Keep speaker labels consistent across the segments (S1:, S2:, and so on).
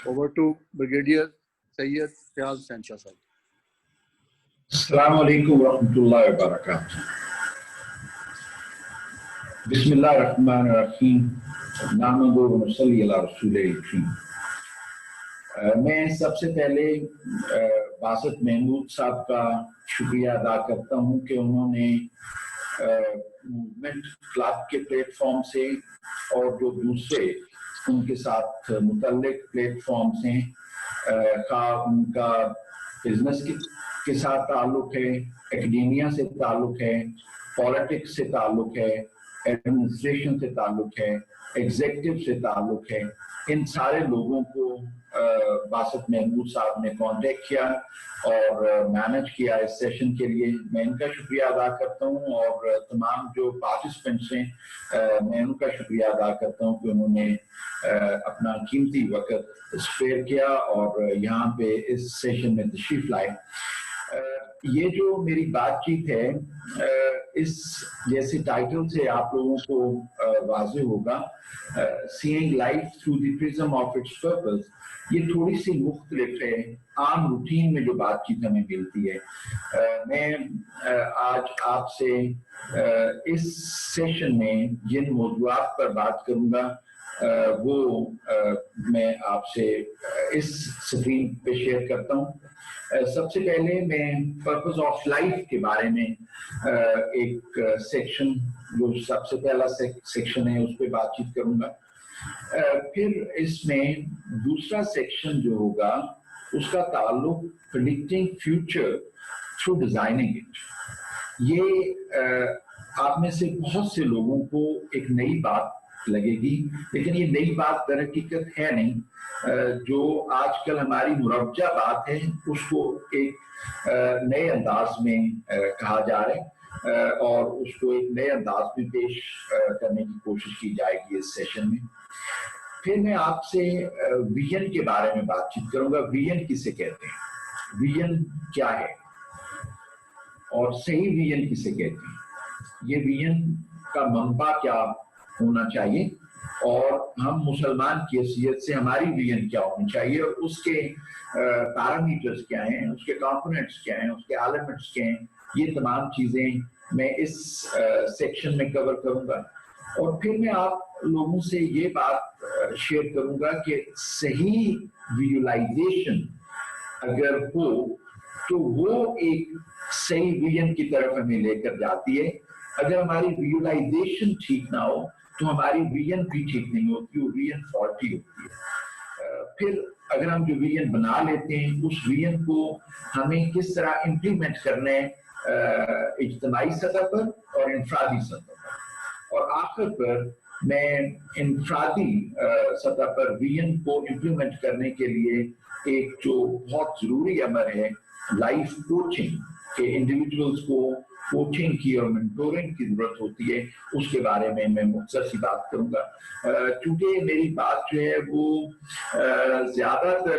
S1: Over to Brigadier Sayyid Fayaz Hussain Shah Sahib.
S2: Assalamu alaikum wa rahmatullahi wa barakatuh. Bismillahir Rahmanir Rahim. Nahmaduhu wa nusalli ala rasulil kareem. मैं सबसे पहले बासत महमूद साहब का शुक्रिया अदा करता हूं कि उन्होंने मूवमेंट क्लब के प्लेटफॉर्म से और जो दूसरे उनके साथ मुतल्लिक प्लेटफॉर्म्स हैं का उनका बिजनेस के साथ ताल्लुक है, एकेडेमिया से ताल्लुक है, पॉलिटिक्स से ताल्लुक है, एडमिनिस्ट्रेशन से ताल्लुक है, एग्जीक्यूटिव से ताल्लुक है, इन सारे लोगों को बासत महमूद साहब ने कांटेक्ट किया और मैनेज किया इस सेशन के लिए। मैं इनका शुक्रिया अदा करता हूं और तमाम जो पार्टिसिपेंट्स हैं मैं उनका शुक्रिया अदा करता हूं कि उन्होंने अपना कीमती वक्त स्पेयर किया और यहाँ पे इस सेशन में तशरीफ लाए। ये जो मेरी बातचीत है इस जैसे टाइटल से आप लोगों को वाज़ेह होगा, seeing life through the prism of its purpose, ये थोड़ी सी मुख्तलिफ है आम रूटीन में जो बातचीत हमें मिलती है। मैं आज आपसे इस सेशन में जिन मौज़ूआत पर बात करूंगा वो मैं आपसे इस स्क्रीन पे शेयर करता हूं। सबसे पहले मैं पर्पस ऑफ लाइफ के बारे में एक सेक्शन, जो सबसे पहला सेक्शन है, उस पर बातचीत करूंगा। फिर इसमें दूसरा सेक्शन जो होगा उसका ताल्लुक predicting future through designing it. ये आप में से बहुत से लोगों को एक नई बात लगेगी, लेकिन ये नई बात दर हकीकत है नहीं। जो आजकल हमारी मुरव्जा बात है उसको एक नए अंदाज में कहा जा रहा है और उसको एक नए अंदाज में पेश करने की कोशिश की जाएगी इस सेशन में। फिर मैं आपसे विजन के बारे में बातचीत करूंगा। विजन किसे कहते हैं, विजन क्या है और सही विजन किसे कहते हैं, ये विजन का मंबा क्या होना चाहिए और हम मुसलमान की हैसियत से हमारी विजन क्या होनी चाहिए, उसके पैरामीटर्स क्या हैं, उसके कंपोनेंट्स क्या हैं, उसके एलिमेंट्स क्या हैं, ये तमाम चीजें मैं इस सेक्शन में कवर करूंगा। और फिर मैं आप लोगों से ये बात शेयर करूंगा कि सही विजुअलाइजेशन अगर हो तो वो एक सही विजन की तरफ हमें लेकर जाती है। अगर हमारी विजुअलाइजेशन ठीक ना हो तो हमारी विजन भी ठीक नहीं होती, वो विजन फॉल्टी होती है। फिर अगर हम जो विजन बना लेते हैं उस विजन को हमें किस तरह इम्प्लीमेंट करना है इज्तिमाई सतह पर और इंफरादी सतह पर। और आखिर पर मैं इंफरादी सतह पर विजन को इम्प्लीमेंट करने के लिए एक जो बहुत जरूरी अमर है लाइफ कोचिंग के, इंडिविजुअल्स को कोचिंग की और मेंटोरिंग की जरूरत होती है, उसके बारे में मैं मुख्तसर सी बात करूंगा। क्योंकि मेरी बात जो है वो ज्यादातर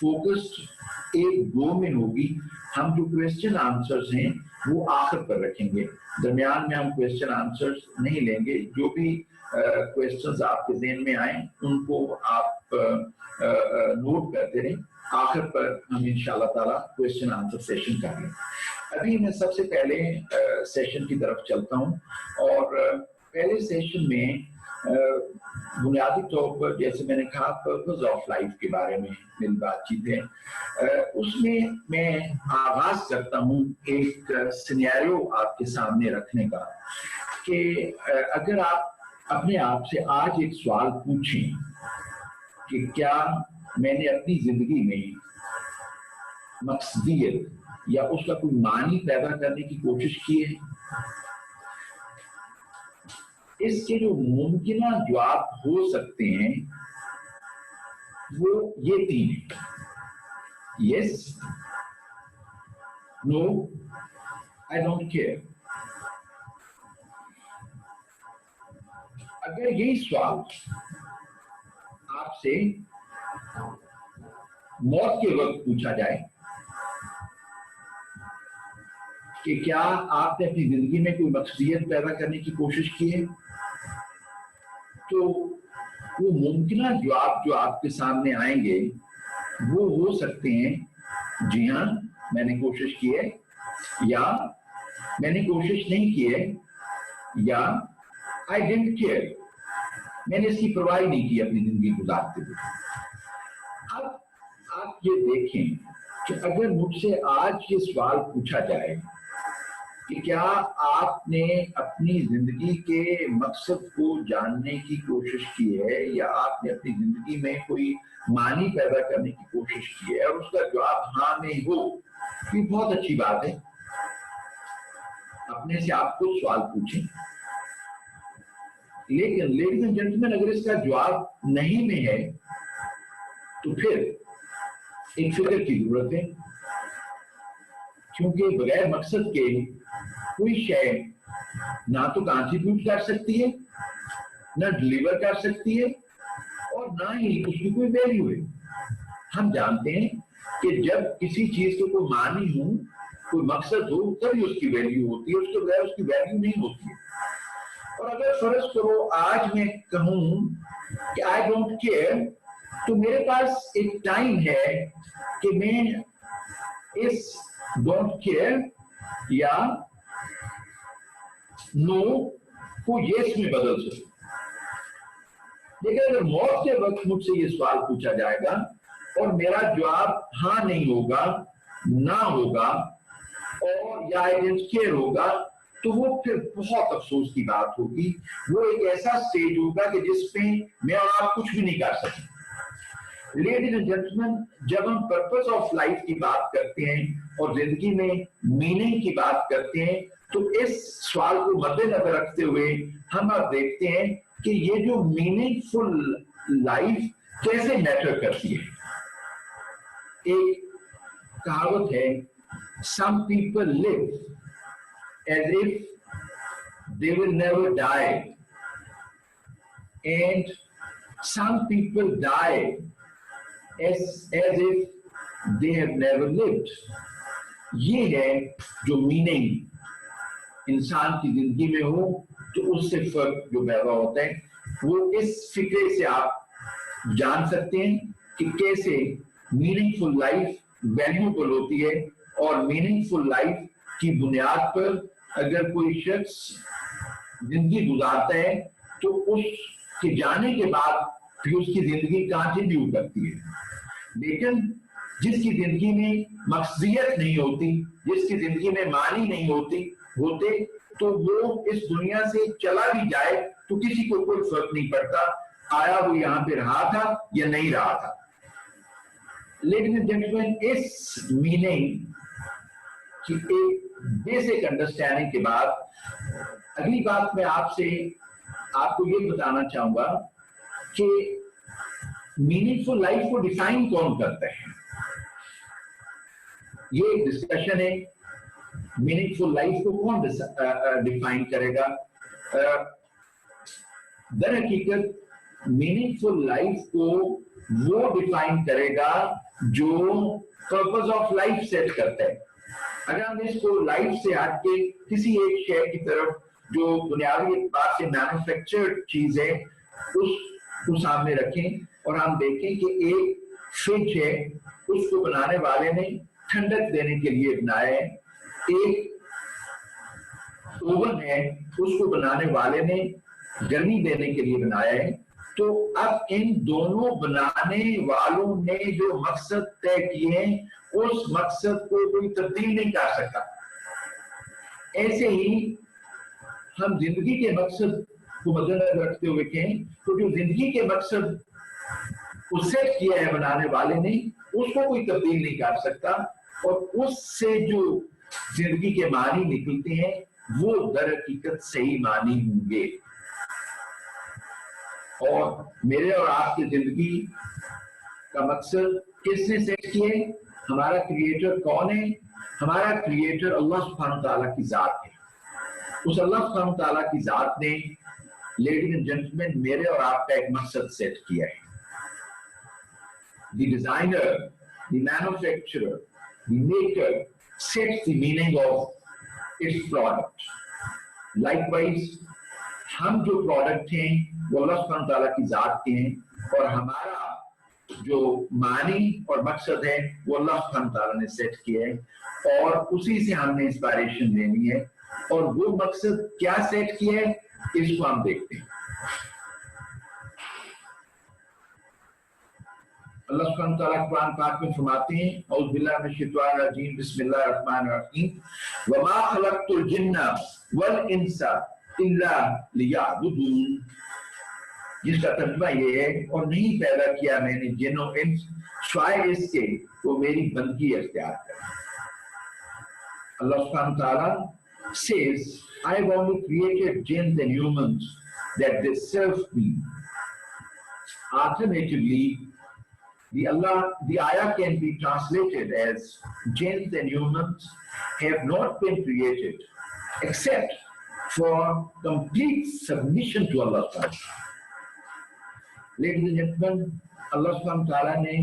S2: फोकस्ड एक दो में होगी। हम जो क्वेश्चन आंसर्स हैं वो आखिर पर रखेंगे, दरमियान में हम क्वेश्चन आंसर्स नहीं लेंगे। जो भी क्वेश्चंस आपके ज़हन में आए उनको आप नोट करते रहें, आखिर पर हम इंशाल्लाह ताला क्वेश्चन आंसर सेशन कर लें। अभी मैं सबसे पहले सेशन की तरफ चलता हूं और पहले सेशन में बुनियादी तौर पर जैसे मैंने कहा पर्पस ऑफ लाइफ के बारे में मेरी बातचीत है। उसमें मैं आगाज करता हूं एक सिनेरियो आपके सामने रखने का कि अगर आप अपने आप से आज एक सवाल पूछें कि क्या मैंने अपनी जिंदगी में मकसदियत या उसका कोई मानी पैदा करने की कोशिश की है, इसके जो मुमकिन जवाब हो सकते हैं वो ये तीन है: yes, no, I don't care. अगर यही सवाल आपसे मौत के वक्त पूछा जाए कि क्या आपने अपनी जिंदगी में कोई मकसदियत पैदा करने की कोशिश की है, तो वो मुमकिन जवाब जो आपके सामने आएंगे वो हो सकते हैं जी हाँ मैंने कोशिश की है, या मैंने कोशिश नहीं की है, या आई डिडंट केयर, मैंने इसकी परवाह नहीं की अपनी जिंदगी गुजारते हुए। अब आप ये देखें कि अगर मुझसे आज ये सवाल पूछा जाए कि क्या आपने अपनी जिंदगी के मकसद को जानने की कोशिश की है, या आपने अपनी जिंदगी में कोई मानी पैदा करने की कोशिश की है, और उसका जवाब हाँ नहीं हो, ये बहुत अच्छी बात है। अपने से आप कुछ सवाल पूछें। लेकिन लेडीज एंड जेंटलमैन, अगर इसका जवाब नहीं में है तो फिर एक फिक्र की जरूरत है, क्योंकि बगैर मकसद के कोई शय ना तो कंट्रीब्यूट कर सकती है, ना डिलीवर कर सकती है, और ना ही उसकी कोई वैल्यू है। हम जानते हैं कि जब किसी चीज के कोई मानी हो, कोई मकसद हो, तभी उसकी वैल्यू होती है, उसके बगैर उसकी वैल्यू नहीं होती है। और अगर फर्ज करो आज मैं कहूं कि आई डोंट केयर, तो मेरे पास एक टाइम है कि मैं इस डोंट केयर या नो को यस में बदल सकूं। लेकिन अगर मौत के वक्त मुझसे ये सवाल पूछा जाएगा और मेरा जवाब हाँ नहीं होगा, ना होगा, और या आई डोंट केयर होगा, तो वो फिर बहुत अफसोस की बात होगी। वो एक ऐसा स्टेज होगा कि जिसमें मैं और आप कुछ भी नहीं कर सकते। लेडीज एंड जेंटलमैन, जब हम पर्पस ऑफ लाइफ की बात करते हैं और जिंदगी में मीनिंग की बात करते हैं, तो इस सवाल को मद्देनजर रखते हुए हम अब देखते हैं कि ये जो मीनिंगफुल लाइफ कैसे मैटर करती है। एक कहावत है, some people live as if they will never die, and some people die as if they have never lived. ये है जो मीनिंग इंसान की जिंदगी में हो तो उससे फर्क जो पैदा होता है, वो इस फिक्रे से आप जान सकते हैं कि कैसे मीनिंगफुल लाइफ वैल्यूबल होती है, और मीनिंगफुल लाइफ की बुनियाद पर अगर कोई शख्स जिंदगी गुजारता है तो उसके जाने के बाद भी उसकी जिंदगी कंट्रीब्यूट करती है। लेकिन जिसकी जिंदगी में मकसदियत नहीं होती, जिसकी जिंदगी में मानी नहीं होते, तो वो इस दुनिया से चला भी जाए तो किसी को कोई फर्क नहीं पड़ता, आया वो यहाँ पे रहा था या नहीं रहा था। लेडीज एंड जेंटलमैन, इस मीनिंग की एक बेसिक अंडरस्टैंडिंग के बाद अगली बात मैं आपको ये बताना चाहूंगा कि मीनिंगफुल लाइफ को डिफाइन कौन करता है। ये डिस्कशन है, मीनिंगफुल लाइफ को कौन डिफाइन करेगा। दर हकीकत मीनिंगफुल लाइफ को वो डिफाइन करेगा जो पर्पस ऑफ लाइफ सेट करता है। अगर हम इसको लाइफ से हट के किसी एक शय की तरफ जो बुनियादी बात से मैन्युफैक्चर्ड चीज है उसको सामने रखें और हम देखें कि एक फ्रिज है, उसको बनाने वाले ने ठंडक देने के लिए बनाया है, एक ओवन है, उसको बनाने वाले ने गर्मी देने के लिए बनाया है। तो अब इन दोनों बनाने वालों ने जो मकसद तय किए हैं, उस मकसद को कोई तब्दील नहीं कर सकता। ऐसे ही हम जिंदगी के मकसद को मद्देनजर रखते हुए कहें तो जो जिंदगी के मकसद को सेट किया है बनाने वाले ने, उसको कोई तब्दील नहीं कर सकता, और उससे जो जिंदगी के मानी निकलते हैं वो दर हकीकत सही मानी होंगे। और मेरे और आपकी जिंदगी का मकसद किसने सेट किए? हमारा क्रिएटर कौन है? हमारा क्रिएटर अल्लाह सुब्हानहू तआला की जात है। उस अल्लाह सुब्हानहू तआला की जात ने, लेडीज एंड जेंटलमैन, मेरे और आपका एक मकसद सेट किया है। The designer, the manufacturer, the maker sets the meaning of its product. Likewise, हम जो प्रोडक्ट हैं وہ اللہ سبحانہ تعالیٰ کی ذات کے ہیں اور ہمارا جو معنی اور مقصد ہے وہ اللہ سبحانہ تعالیٰ نے سیٹ کیا ہے اور اسی سے ہم نے انسپائریشن لینی ہے اور وہ مقصد کیا سیٹ کیا ہے اس کو ہم دیکھتے ہیں. اللہ سبحانہ تعالیٰ قرآن پاک میں فرماتے ہیں اعوذ باللہ من الشیطان الرجیم بسم اللہ الرحمن الرحیم وما خلقت الجن والانس الا لیعبدون، جس کا ترجمہ یہ ہے اور نہیں پیدا کیا میں نے جن و انس سوائے اس کے وہ میری بندگی اختیار کریں. اللہ سبحانہ تعالیٰ says I have only created jinns and humans that they serve me. Alternatively, the ayah can be translated as jinns and humans have not been created except for complete submission to Allah. Ladies and gentlemen, Allah subhanahu wa ta'ala نے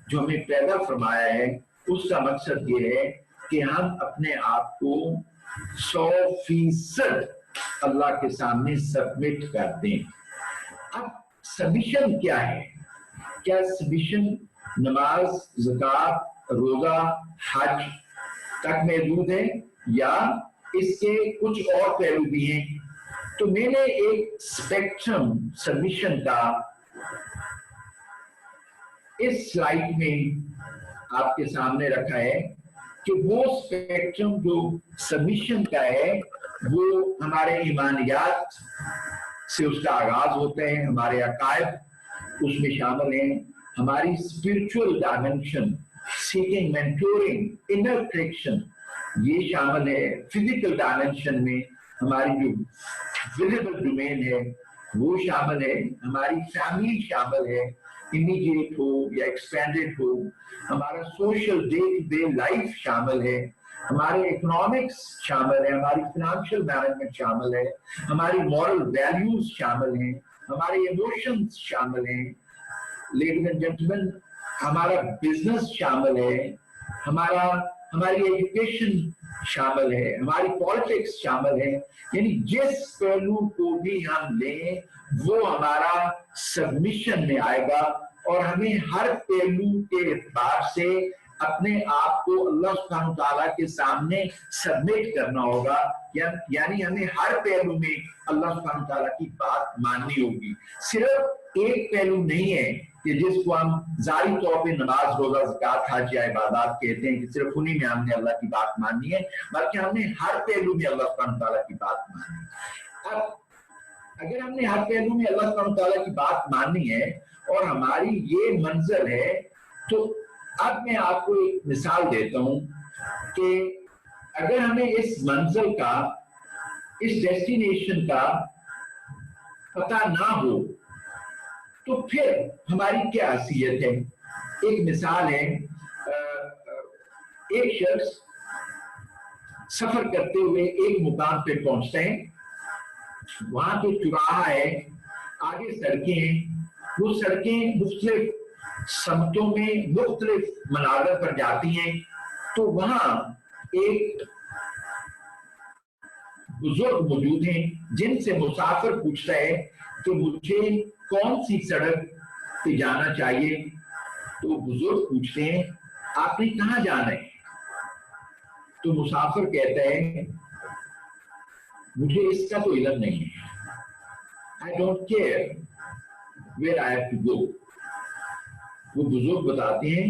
S2: جو ہمیں پیدا فرمایا ہے اس کا مقصد یہ ہے کہ ہم اپنے آپ کو 100% اللہ کے سامنے سبمٹ کر دیں. اب سبمیشن کیا ہے؟ کیا سبمیشن نماز، زکوٰۃ، روزہ، حج تک محدود ہے یا اس کے کچھ اور پہلو بھی ہیں؟ تو میں نے ایک اسپیکٹرم سبمیشن کا اس سلائیڈ میں آپ کے سامنے رکھا ہے کہ وہ اسپیکٹرم جو سبمیشن کا ہے وہ ہمارے ایمانیات سے اس کا آغاز ہوتا ہے، ہمارے عقائد اس میں شامل ہیں، ہماری spiritual dimension, seeking mentoring, inner correction یہ شامل ہے، فزیکل ڈائمینشن میں ہماری جو ویزیبل ڈومین ہے وہ شامل ہے، ہماری فیملی شامل ہے، امیڈیٹ ہو یا ایکسپینڈڈ ہو، ہمارا social day to day life شامل ہے، ہمارے اکنامکس شامل ہے، ہماری فائنینشیل مینجمنٹ شامل ہے، ہماری مورل ویلیوز شامل ہیں، ہمارے ایموشنز شامل ہیں. لیڈیز اینڈ جینٹلمین، ہمارا بزنس شامل ہے، ہماری ایجوکیشن شامل ہے، ہماری پالیٹکس شامل ہے. یعنی جس پہلو کو بھی ہم لیں وہ ہمارا سبمیشن میں آئے گا اور ہمیں ہر پہلو کے اعتبار سے اپنے آپ کو اللہ سبحانہ تعالیٰ کے سامنے سبمٹ کرنا ہوگا. یعنی ہمیں ہر پہلو میں اللہ سبحانہ تعالیٰ کی بات ماننی ہوگی. صرف ایک پہلو نہیں ہے کہ جس کو ہم ظاہری طور پہ نماز، روزہ، زکوٰۃ، حج یا عبادات کہتے ہیں کہ صرف انہی میں ہم نے اللہ کی بات ماننی ہے، بلکہ ہم نے ہر پہلو میں اللہ سبحانہ تعالیٰ کی بات ماننی ہے. اب اگر ہم نے ہر پہلو میں اللہ سبحانہ تعالیٰ کی بات ماننی ہے اور ہماری یہ منزل ہے تو اب میں آپ کو ایک مثال دیتا ہوں کہ اگر ہمیں اس منزل کا، اس ڈیسٹینیشن کا پتہ نہ ہو تو پھر ہماری کیا حیثیت ہے. ایک مثال ہے، ایک شخص سفر کرتے ہوئے ایک مقام پہ پہنچتے ہیں، وہاں پہ چوراہا ہے، آگے سڑکیں ہیں، وہ سڑکیں مختلف سمتوں میں مختلف مناظر پر جاتی ہیں. تو وہاں ایک بزرگ موجود ہیں جن سے مسافر پوچھتا ہے کہ مجھے کون سی سڑک پہ جانا چاہیے. تو بزرگ پوچھتے ہیں آپ نے کہاں جانا ہے؟ تو مسافر کہتا ہے مجھے اس کا تو علم نہیں ہے. I don't care where I have to go. وہ بزرگ بتاتے ہیں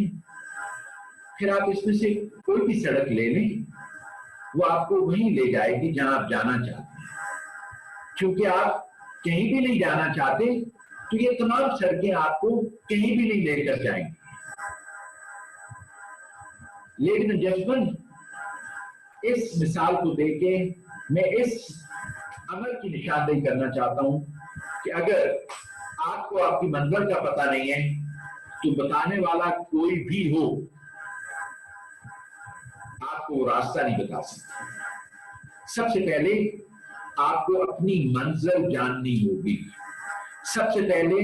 S2: پھر آپ اس میں سے کوئی بھی سڑک لے لیں، وہ آپ کو وہیں لے جائے گی جہاں آپ جانا چاہتے ہیں. کیونکہ آپ کہیں بھی نہیں جانا چاہتے تو یہ تمام سڑکیں آپ کو کہیں بھی نہیں لے کر جائیں گی. لیکن جذبن اس مثال کو دیکھ کے میں اس عمل کی نشاندہی کرنا چاہتا ہوں کہ اگر آپ کو آپ کی منزل کا پتہ نہیں ہے تو بتانے والا کوئی بھی ہو آپ کو وہ راستہ نہیں بتا سکتا. سب سے پہلے آپ کو اپنی منزل جاننی ہوگی. سب سے پہلے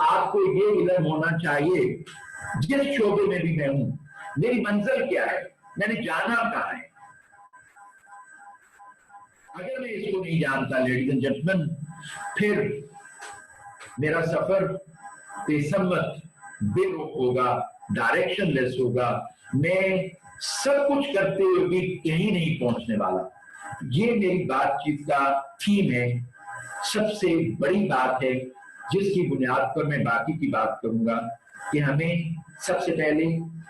S2: آپ کو یہ علم ہونا چاہیے جس شعبے میں بھی میں ہوں میری منزل کیا ہے، میں نے جانا کہاں ہے. اگر میں اس کو نہیں جانتا لیڈیز اینڈ جینٹلمین، پھر मेरा सफर बेसम्मत, बेरुख होगा, डायरेक्शन लेस होगा, मैं सब कुछ करते हुए भी कहीं नहीं पहुंचने वाला। ये मेरी बातचीत का थीम है, सबसे बड़ी बात है जिसकी बुनियाद पर मैं बाकी की बात करूंगा कि हमें सबसे पहले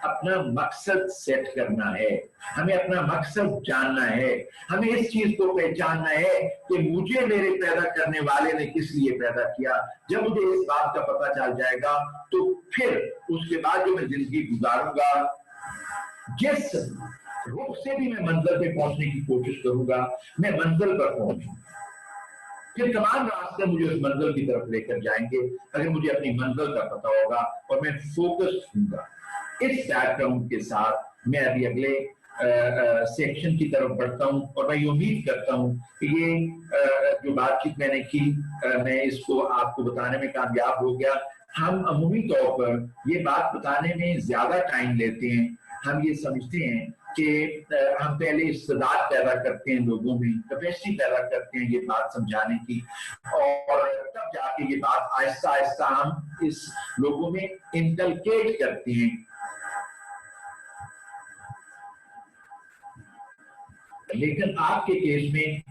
S2: अपना मकसद सेट करना है, हमें अपना मकसद जानना है, हमें इस चीज को पहचानना है कि मुझे मेरे पैदा करने वाले ने किस लिए पैदा किया। जब मुझे इस बात का पता चल जाएगा तो फिर उसके बाद जो मैं जिंदगी गुजारूंगा, जिस रुख से भी मैं मंजिल पे पहुंचने की कोशिश करूंगा, मैं मंजिल पर पहुंचूंगा। फिर तमाम रास्ते मुझे उस मंजिल की तरफ लेकर जाएंगे अगर मुझे अपनी मंजिल का पता होगा और मैं फोकस्ड हूँगा। इस बैकग्राउंड के साथ मैं अभी अगले सेक्शन की तरफ बढ़ता हूँ और मैं ये उम्मीद करता हूँ कि ये जो बातचीत मैंने की, मैं इसको आपको बताने में कामयाब हो गया। हम अमूमी तौर पर ये बात बताने में ज्यादा टाइम लेते हैं। हम ये समझते हैं कि हम पहले इस्तेदाद पैदा करते हैं, लोगों में कैपेसिटी पैदा करते हैं ये बात समझाने की, और तब जाके ये बात आहिस्ता आहिस्ता हम इस लोगों में इनकलकेट करते हैं। लेकिन आपके केस में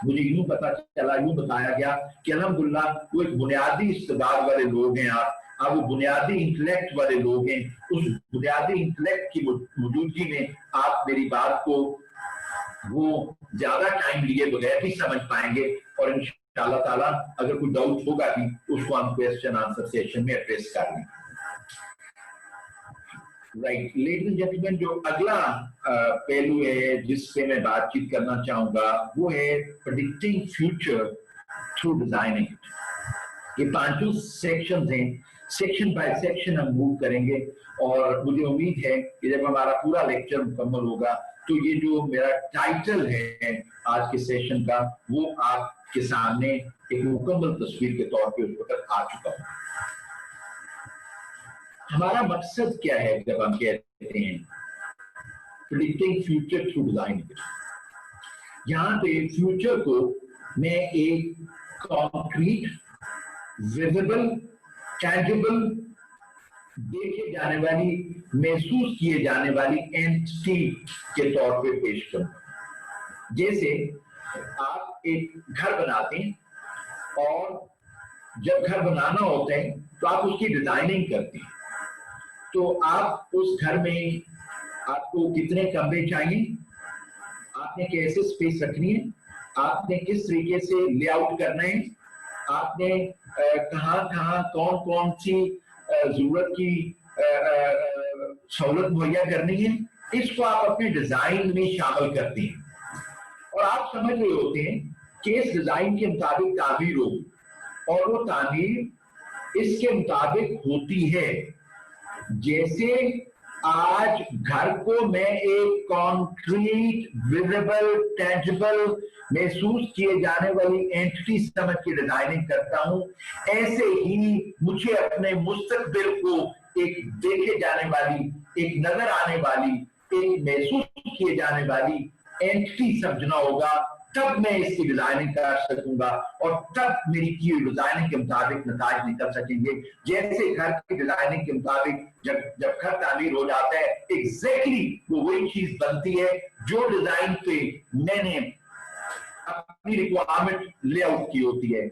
S2: मुझे यूं पता चला, यूं बताया गया कि अल्हम्दुलिल्लाह वो एक बुनियादी इस्तेदाद वाले लोग हैं, आप वो बुनियादी इंटेलेक्ट वाले लोग हैं। उस बुनियादी इंटेलेक्ट की मौजूदगी में आप मेरी बात को वो ज्यादा टाइम लिए बगैर भी समझ पाएंगे, और इंशाअल्लाह ताला अगर कोई डाउट होगा भी उसको हम क्वेश्चन आंसर सेशन में एड्रेस कर लेंगे। राइट, लेडीज एंड जेंटलमैन, जो अगला पहलू है जिस पे मैं बातचीत करना चाहूंगा वो है प्रेडिक्टिंग फ्यूचर थ्रू डिजाइनिंग। ये पांचों सेक्शन हैं, सेक्शन बाय सेक्शन हम मूव करेंगे, और मुझे उम्मीद है कि जब हमारा पूरा लेक्चर मुकम्मल होगा तो ये जो मेरा टाइटल है आज के सेशन का, वो आपके सामने एक मुकम्मल तस्वीर के तौर पे उस वक्त आ चुका हूं। हमारा मकसद क्या है जब हम कहते हैं प्रेडिक्टिंग फ्यूचर थ्रू डिजाइनिंग? यहां पे फ्यूचर को मैं एक कॉन्क्रीट, विजिबल, टैंजिबल, देखे जाने वाली, महसूस किए जाने वाली एंटिटी के तौर पे पेश करूंगा। जैसे आप एक घर बनाते हैं और जब घर बनाना होता है तो आप उसकी डिजाइनिंग करते हैं, तो आप उस घर में आपको कितने कमरे चाहिए, आपने कैसे स्पेस रखनी है, आपने किस तरीके से लेआउट करना है, आपने कहाँ कहाँ कौन कौन सी जरूरत की सहूलत मुहैया करनी है, इसको आप अपने डिजाइन में शामिल करते हैं। और आप समझ रहे होते हैं कि इस डिजाइन के मुताबिक तामीर होगी, और वो तामीर इसके मुताबिक होती है। जैसे आज घर को मैं एक कॉन्क्रीट, विजिबल, टैंजिबल, महसूस किए जाने वाली एंटिटी समझ के डिजाइनिंग करता हूं, ऐसे ही मुझे अपने मुस्तकबिल को एक देखे जाने वाली, एक नजर आने वाली, एक महसूस किए जाने वाली एंटिटी समझना होगा, तब मैं इसकी डिजाइनिंग कर सकूंगा, और तब मेरी की हुई डिजाइनिंग के मुताबिक नताज निकल सकेंगे। जैसे घर की डिजाइनिंग के मुताबिक जब घर तामीर हो जाता है, एग्जैक्टली वो वही चीज बनती है जो डिजाइन पे मैंने अपनी रिक्वायरमेंट लेआउट की होती है।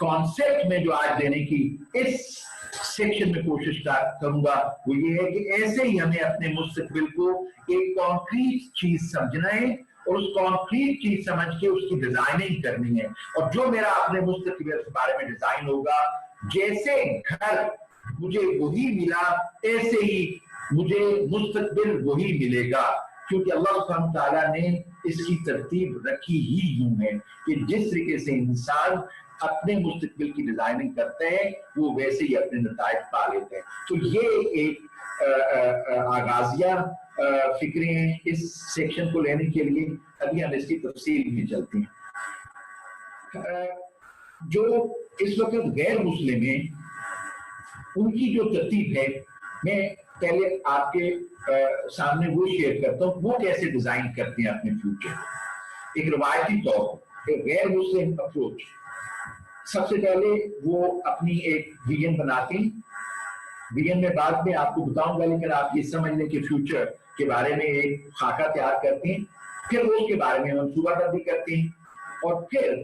S2: कॉन्सेप्ट में जो आज देने की इस सेक्शन में कोशिश करूंगा वो ये है कि ऐसे ही हमें अपने मुस्तकबिल को एक कॉन्क्रीट चीज समझना है, और उस कॉन्क्रीट चीज समझ के उसकी डिजाइनिंग करनी है। और जो मेरा अपने मुस्तकबिल के बारे में डिजाइन होगा, जैसे घर मुझे वही मिला, ऐसे ही मुझे मुस्तकबिल वही मिलेगा, क्योंकि अल्लाह सुब्हानहू व तआला ने इसकी तरतीब रखी ही यूं है कि जिस तरीके से इंसान अपने मुस्तकबिल की डिजाइनिंग करते हैं वो वैसे ही अपने नताइज पा लेते हैं। तो ये एक आगाजिया फिक्रे हैं इस सेक्शन को लेने के लिए। अभी हम इसकी तफसील में चलते हैं। जो इस वक्त गैर मुस्लिम हैं उनकी जो तरतीब है, मैं पहले आपके सामने वो शेयर करता हूँ वो कैसे डिजाइन करते हैं अपने फ्यूचर। एक रवायती तौर पर गैर मुस्लिम अप्रोच سب سے پہلے وہ اپنی ایک ویژن بناتے ہیں. ویژن میں بعد میں آپ کو بتاؤں گا، لیکن آپ یہ سمجھ لیں کہ فیوچر کے بارے میں ایک خاکہ تیار کرتے ہیں، پھر وہ اس کے بارے میں منصوبہ بندی کرتے ہیں، اور پھر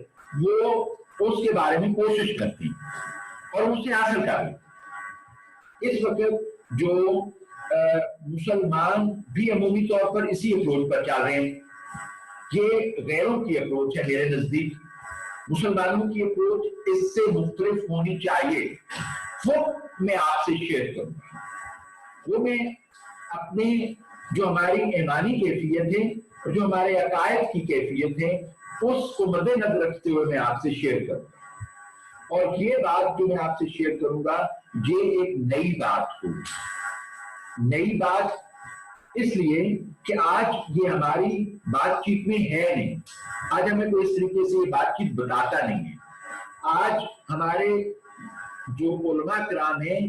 S2: وہ اس کے بارے میں کوشش کرتے ہیں اور اسے حاصل کر لیتے ہیں. اس وقت جو مسلمان بھی عمومی طور پر اسی اپروچ پر چل رہے ہیں. یہ غیروں کی اپروچ ہے. میرے نزدیک مسلمانوں کی اپروچ اس سے مختلف ہونی چاہیے. وہ میں آپ سے شیئر کروں گا. وہ میں اپنے جو ہماری ایمانی کیفیت ہے اور جو ہمارے عقائد کی کیفیت ہے اس کو مد نظر رکھتے ہوئے میں آپ سے شیئر کروں گا. اور یہ بات جو میں آپ سے شیئر کروں گا یہ ایک نئی بات ہوگی. نئی بات اس لیے کہ آج یہ ہماری بات چیت میں ہے نہیں. آج ہمیں کوئی اس طریقے سے یہ بات چیت بتاتا نہیں ہے. آج ہمارے جو علماء کرام ہیں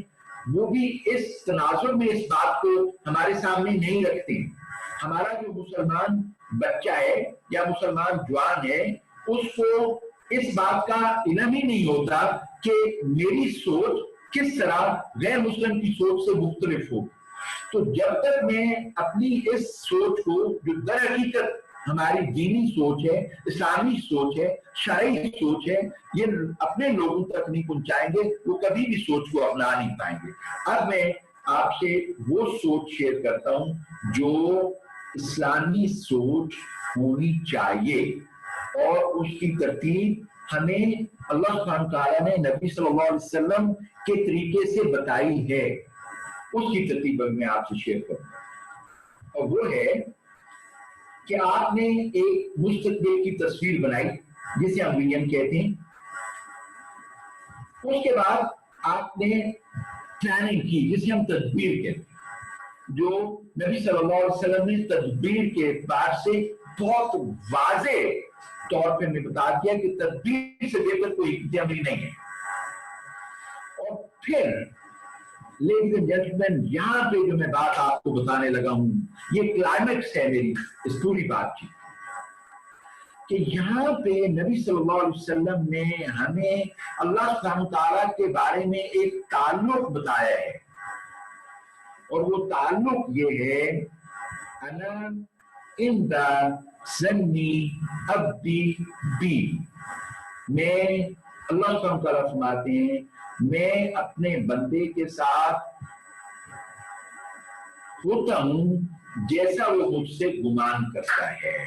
S2: وہ بھی اس تناظر میں اس بات کو ہمارے سامنے نہیں رکھتے. ہمارا جو مسلمان بچہ ہے یا مسلمان جوان ہے اس کو اس بات کا علم ہی نہیں ہوتا کہ میری سوچ کس طرح غیر مسلم کی سوچ سے مختلف ہو. تو جب تک میں اپنی اس سوچ کو جو در حقیقت ہماری دینی سوچ ہے، اسلامی سوچ ہے، شرعی سوچ ہے، یہ اپنے لوگوں تک نہیں پہنچائیں گے وہ کبھی بھی سوچ کو اپنا نہیں پائیں گے. اب میں آپ سے وہ سوچ شیئر کرتا ہوں جو اسلامی سوچ ہونی چاہیے، اور اس کی ترتیب ہمیں اللہ سبحانہ تعالیٰ نے نبی صلی اللہ علیہ وسلم کے طریقے سے بتائی ہے. اس کی ترتیب میں آپ سے شیئر کروں گا. اور وہ ہے کہ آپ نے ایک مستقبل کی تصویر بنائی جسے ہم ویژن کہتے ہیں. اس کے بعد آپ نے پلاننگ کی جسے ہم تدبیر کہتے ہیں. جو نبی صلی اللہ علیہ وسلم نے تدبیر کے اعتبار سے بہت واضح طور پہ ہمیں بتا دیا کہ تدبیر سے بہتر کوئی حکمت عملی نہیں ہے. اور پھر لیڈیز اینڈ جینٹلمین یہاں پہ جو میں بات آپ کو بتانے لگا ہوں یہ کلائمیکس ہے میری اس پوری بات کی، کہ یہاں پہ نبی صلی اللہ علیہ وسلم نے ہمیں اللہ سبحانہ تعالیٰ کے بارے میں ایک تعلق بتایا ہے. اور وہ تعلق یہ ہے انا عند ظنی عبدی بی. میں اللہ سبحانہ تعالیٰ فرماتے ہیں میں اپنے بندے کے ساتھ ہوتا ہوں جیسا وہ مجھ سے گمان کرتا ہے.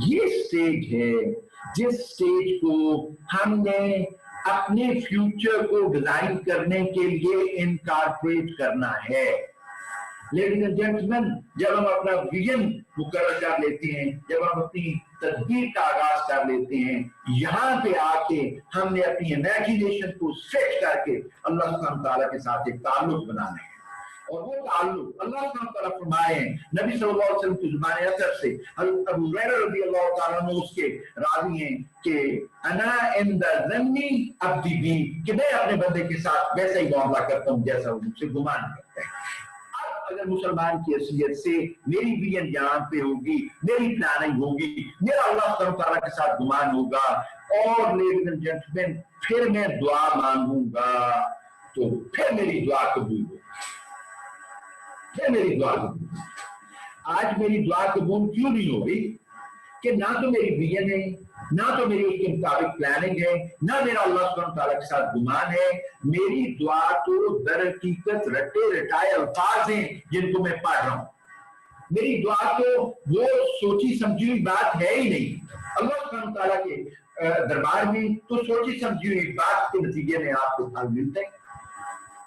S2: یہ سٹیج ہے جس سٹیج کو ہم نے اپنے فیوچر کو ڈیزائن کرنے کے لیے انکارپوریٹ کرنا ہے. لیڈیز اینڈ جینٹلمین جب ہم اپنا ویژن مقرر کر لیتے ہیں، جب ہم اپنی تدبیر کا آغاز کر لیتے ہیں، یہاں پہ آ کے ہم نے اپنی امیجینیشن کو سیٹ کر کے اللہ سبحانہ تعالیٰ کے ساتھ ایک تعلق بنانا ہے. اور وہ تعلق اللہ سبحانہ تعالیٰ فرمائے ہیں نبی صلی اللہ علیہ وسلم کی زبان اثر سے. حضرت ابو ہریرہ رضی اللہ تعالیٰ عنہ اس کے راوی ہیں کہ انا عند ظنی عبدی بی، کہ میں اپنے بندے کے ساتھ ویسا ہی معاملہ کرتا ہوں جیسا وہ مجھ سے گمان کرتا ہے. اگر مسلمان کی حیثیت سے میری ویژن یہاں پہ ہوگی، میری پلاننگ ہوگی، میرا اللہ سبحانہ تعالیٰ کے ساتھ گمان ہوگا، اور لیڈیز اینڈ جینٹلمین پھر میں دعا مانگوں گا تو پھر میری دعا قبول ہوگی. پھر میری دعا قبول. آج میری دعا قبول کیوں نہیں ہو رہی؟ کہ نہ تو میری ویژن ہے، نہ تو میری اس کے مطابق پلاننگ ہے، نہ میرا اللہ سبحانہ تعالیٰ کے ساتھ گمان ہے. میری دعا تو در حقیقت رٹے رٹائے الفاظ ہیں جن کو میں پڑھ رہا ہوں. میری دعا تو وہ سوچی سمجھی ہوئی بات ہے ہی نہیں. اللہ سبحانہ تعالیٰ کے دربار میں تو سوچی سمجھی ہوئی بات کے نتیجے میں آپ کو پھل ملتا ہے.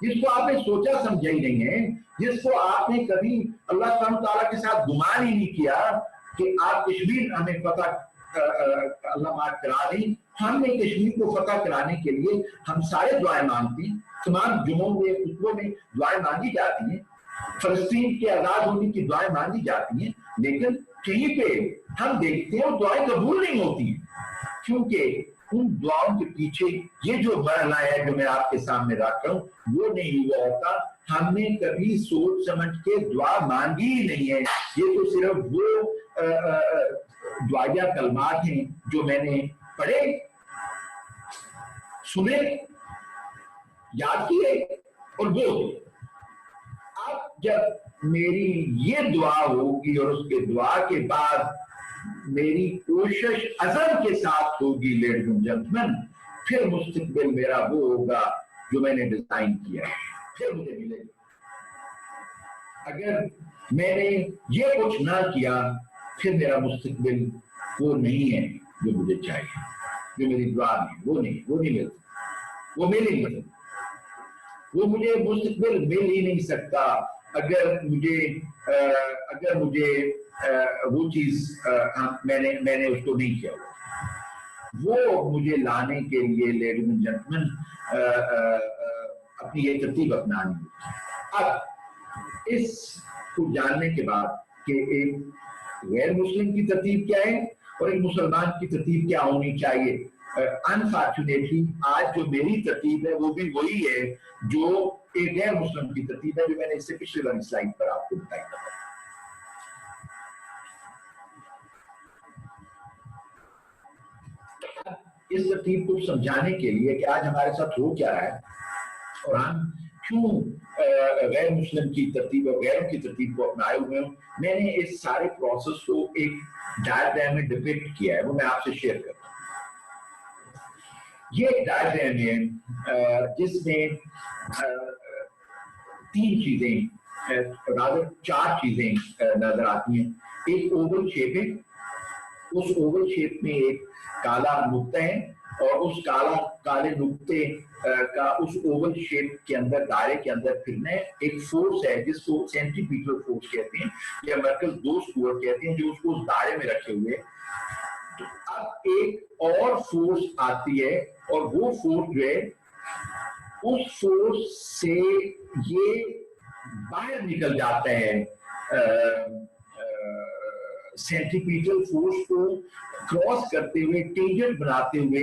S2: جس کو آپ نے سوچا سمجھا ہی نہیں ہے، جس کو آپ نے کبھی اللہ سبحانہ تعالیٰ کے ساتھ گمان ہی نہیں کیا کہ آپ کشمیر ہمیں فتح اللہ معاف کرا دیں. ہم نے کشمیر کو فتح کرانے کے لیے ہم سارے دعائیں مانگتے ہیں، تمام جمعوں میں خطبوں میں دعائیں مانگی جاتی ہیں، فلسطین کے آزاد ہونے کی دعائیں مانگی جاتی ہیں، لیکن کہیں پہ ہم دیکھتے ہیں وہ دعائیں قبول نہیں ہوتی ہیں، کیونکہ ان دعاؤں کے پیچھے یہ جو مرحلہ ہے جو میں آپ کے سامنے رکھ رہا ہوں وہ نہیں ہوا ہوتا. ہم نے کبھی سوچ سمجھ کے دعا مانگی ہی نہیں ہے. یہ تو صرف وہ دعائیہ کلمات ہیں جو میں نے پڑھے सुने, याद किए और बोले। अब जब मेरी ये दुआ होगी और उसके दुआ के बाद मेरी कोशिश अज़म के साथ होगी लेडीज एंड जेंटलमैन, फिर मुस्तकबिल मेरा वो होगा जो मैंने डिजाइन किया है, फिर मुझे मिलेगा। अगर मैंने ये कुछ ना किया फिर मेरा मुस्तकबिल वो नहीं है जो मुझे चाहिए, जो मेरी दुआ में वो नहीं मिलता, वो मिल ही नहीं, वो मुझे मुस्तकबिल मिल ही नहीं सकता अगर मुझे वो चीज मैंने उसको नहीं किया हुआ। वो मुझे लाने के लिए लेडीज एंड जेंटलमैन अपनी ये तरतीब अपनानी होती। अब इसको जानने के बाद कि एक गैर मुस्लिम की तरतीब क्या है और एक मुसलमान की तरतीब क्या होनी चाहिए, अनफॉर्चुनेटली आज जो मेरी तरतीब है वो भी वही है जो एक गैर मुस्लिम की तरतीब है, जो मैंने इससे पिछले वाली स्लाइड पर आपको बताई था। इस तरतीब को समझाने के लिए कि आज हमारे साथ हो क्या रहा है और हम क्यों गैर मुस्लिम की तरतीब और गैरों की तरतीब को अपनाए हुए हैं, मैंने इस सारे प्रोसेस को एक डायग्राम में डिपिक्ट किया है, वो मैं आपसे शेयर करता हूँ। ये डायग्राम है जिसमें तीन चीजें, चार चीजें नजर आती हैं। एक ओवल शेप है, उस ओवल शेप में एक काला नुक्ता है और उस काले नुक्ते का उस ओवल शेप के अंदर, दायरे के अंदर फिरने एक फोर्स है जिसको सेंट्रीपिटल फोर्स कहते हैं या मरकज दोष कुव्वत कहते हैं, जो उसको उस दायरे में रखे हुए। तो अब एक और फोर्स आती है और वो फोर्स जो है, उस फोर्स से ये बाहर निकल जाता है, सेंट्रीपिटल फोर्स को क्रॉस करते हुए, टेंजेंट बनाते हुए